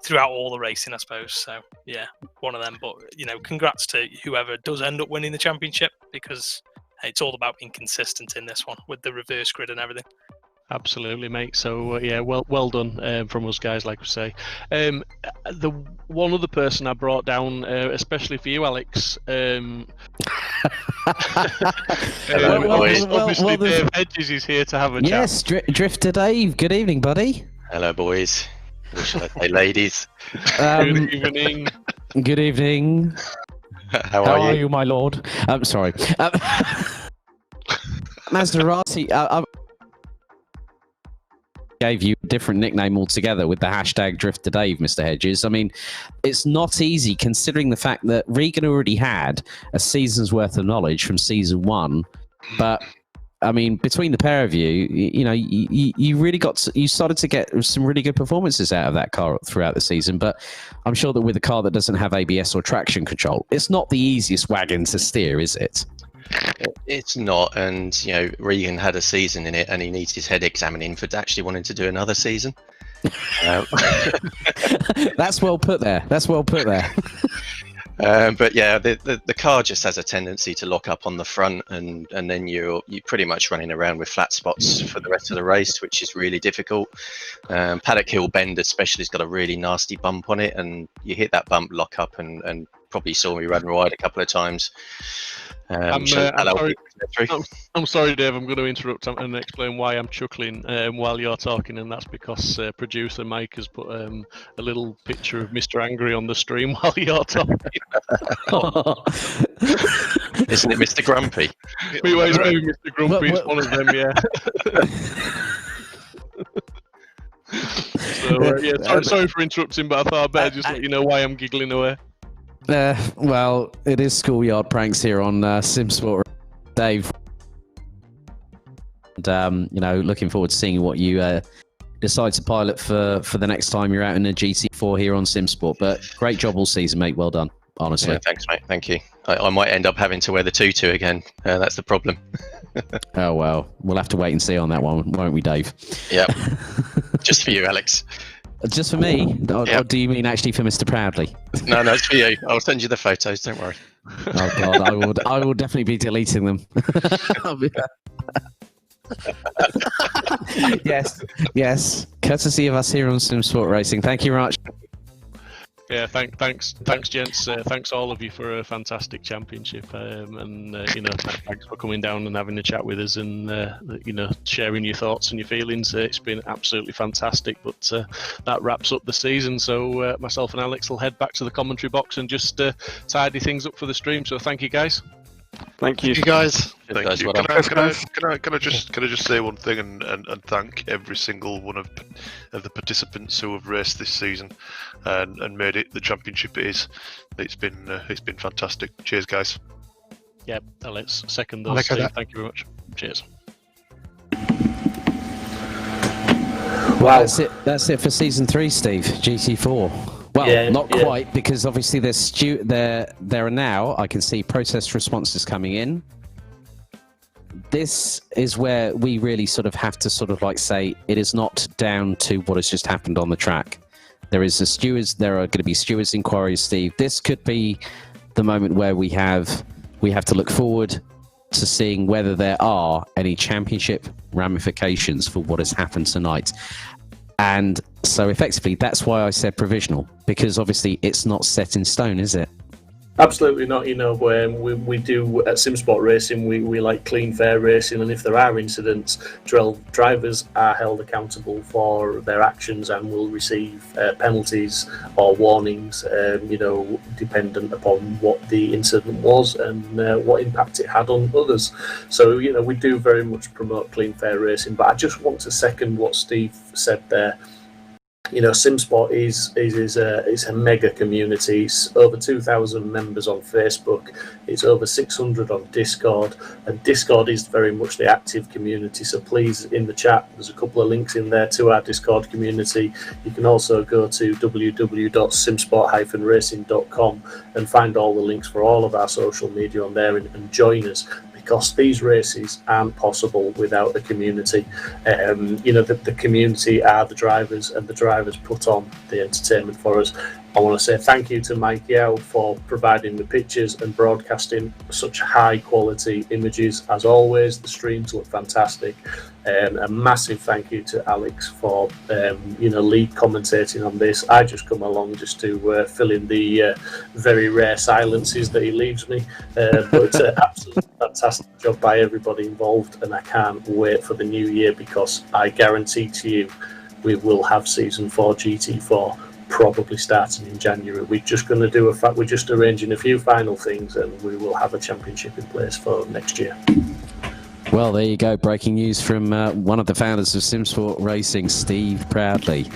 throughout all the racing, I suppose. So yeah, one of them. But congrats to whoever does end up winning the championship, because it's all about being consistent in this one with the reverse grid and everything. Absolutely, mate. So yeah, well done from us guys, like we say. The one other person I brought down, especially for you, Alex. Obviously, Dave Hedges is here to have a chat. Yes, Drifter Dave. Good evening, buddy. Hello, boys. What should I say, ladies? Good evening. Good evening. How are you, my lord? I'm sorry. Maserati, I gave you a different nickname altogether with the hashtag Drifter Dave, Mr. Hedges. I mean, it's not easy, considering the fact that Regan already had a season's worth of knowledge from season 1. But I mean, between the pair of you, you really you started to get some really good performances out of that car throughout the season. But I'm sure that with a car that doesn't have ABS or traction control, it's not the easiest wagon to steer, is it? It's not, and Regan had a season in it, and he needs his head examining for actually wanting to do another season. That's well put there. But yeah, the car just has a tendency to lock up on the front, and then you're pretty much running around with flat spots for the rest of the race, which is really difficult. Paddock Hill Bend especially has got a really nasty bump on it, and you hit that bump, lock up, and probably saw me run wide a couple of times. I'm sorry, Dave. I'm going to interrupt and explain why I'm chuckling while you're talking, and that's because producer Mike has put a little picture of Mr. Angry on the stream while you're talking. Isn't it Mr. Grumpy? Maybe Mr. Grumpy is one of them, yeah. So, sorry for interrupting, but I thought I'd better just let you know why I'm giggling away. Well, it is schoolyard pranks here on Simsport, Dave. And, looking forward to seeing what you decide to pilot for the next time you're out in a GT4 here on Simsport. But great job all season, mate. Well done, honestly. Yeah, thanks, mate. Thank you. I might end up having to wear the tutu again. That's the problem. Oh, well, we'll have to wait and see on that one, won't we, Dave? Yeah. Just for you, Alex. Just for me? Or do you mean actually for Mr. Proudley? No, it's for you. I'll send you the photos, don't worry. Oh, God, I will definitely be deleting them. Yes. Courtesy of us here on Simsport Racing. Thank you very much. Yeah, thanks, gents. Thanks all of you for a fantastic championship, and thanks for coming down and having a chat with us, and sharing your thoughts and your feelings. It's been absolutely fantastic. But that wraps up the season. So myself and Alex will head back to the commentary box and just tidy things up for the stream. So thank you, guys. Thank you. You guys. Thank you. Can I just say one thing and thank every single one of the participants who have raced this season and made it the championship it is. It's been fantastic. Cheers, guys. Yeah, Alex, second those. Steve, thank you very much. Cheers. Wow, that's it for season 3, Steve. GT4. Well, not quite, because obviously there are now, I can see protest responses coming in. This is where we really sort of have to say it is not down to what has just happened on the track. There are going to be stewards' inquiries, Steve. This could be the moment where we have to look forward to seeing whether there are any championship ramifications for what has happened tonight. And so effectively, that's why I said provisional, because obviously it's not set in stone, is it? Absolutely not. We do at Simsport Racing, we like clean, fair racing, and if there are incidents, drivers are held accountable for their actions and will receive penalties or warnings, dependent upon what the incident was and what impact it had on others. So, we do very much promote clean, fair racing, but I just want to second what Steve said there. Simsport is a mega community. It's over 2,000 members on Facebook. It's over 600 on Discord, and Discord is very much the active community. So please, in the chat, there's a couple of links in there to our Discord community. You can also go to www.simsport-racing.com and find all the links for all of our social media on there and join us. Because these races aren't possible without the community. The community are the drivers, and the drivers put on the entertainment for us. I want to say thank you to Mike Yao for providing the pictures and broadcasting such high quality images. As always, the streams look fantastic. A massive thank you to Alex for lead commentating on this. I just come along just to fill in the very rare silences that he leaves me. But absolutely fantastic job by everybody involved, and I can't wait for the new year, because I guarantee to you we will have season 4 GT4 probably starting in January. We're just going to do we're just arranging a few final things, and we will have a championship in place for next year. Well, there you go. Breaking news from one of the founders of Simsport Racing, Steve Proudley.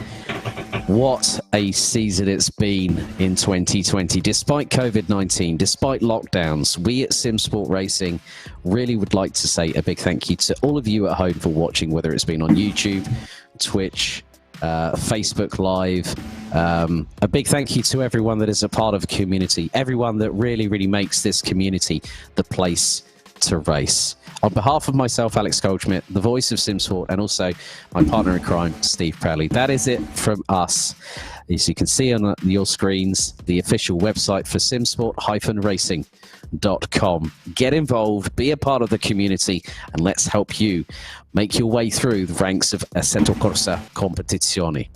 What a season it's been in 2020. Despite COVID-19, despite lockdowns, we at Simsport Racing really would like to say a big thank you to all of you at home for watching, whether it's been on YouTube, Twitch, Facebook Live. A big thank you to everyone that is a part of the community, everyone that really makes this community the place to race. On behalf of myself, Alex Goldschmidt, the voice of Simsport, and also my partner in crime, Steve Proudley, that is it from us. As you can see on your screens, the official website for simsport-racing.com. Get involved, be a part of the community, and let's help you make your way through the ranks of Assetto Corsa Competizione.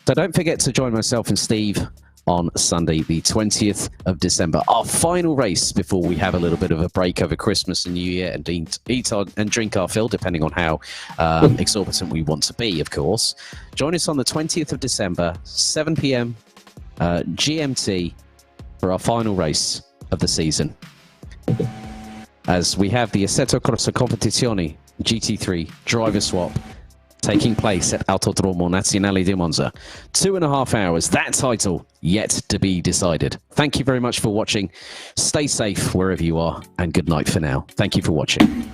So don't forget to join myself and Steve on Sunday, the 20th of December. Our final race before we have a little bit of a break over Christmas and New Year and eat and drink our fill, depending on how exorbitant we want to be, of course. Join us on the 20th of December, 7 p.m. GMT, for our final race of the season. As we have the Assetto Corsa Competizione GT3 driver swap taking place at Autodromo Nazionale di Monza. 2.5 hours, that title yet to be decided. Thank you very much for watching. Stay safe wherever you are, and good night for now. Thank you for watching.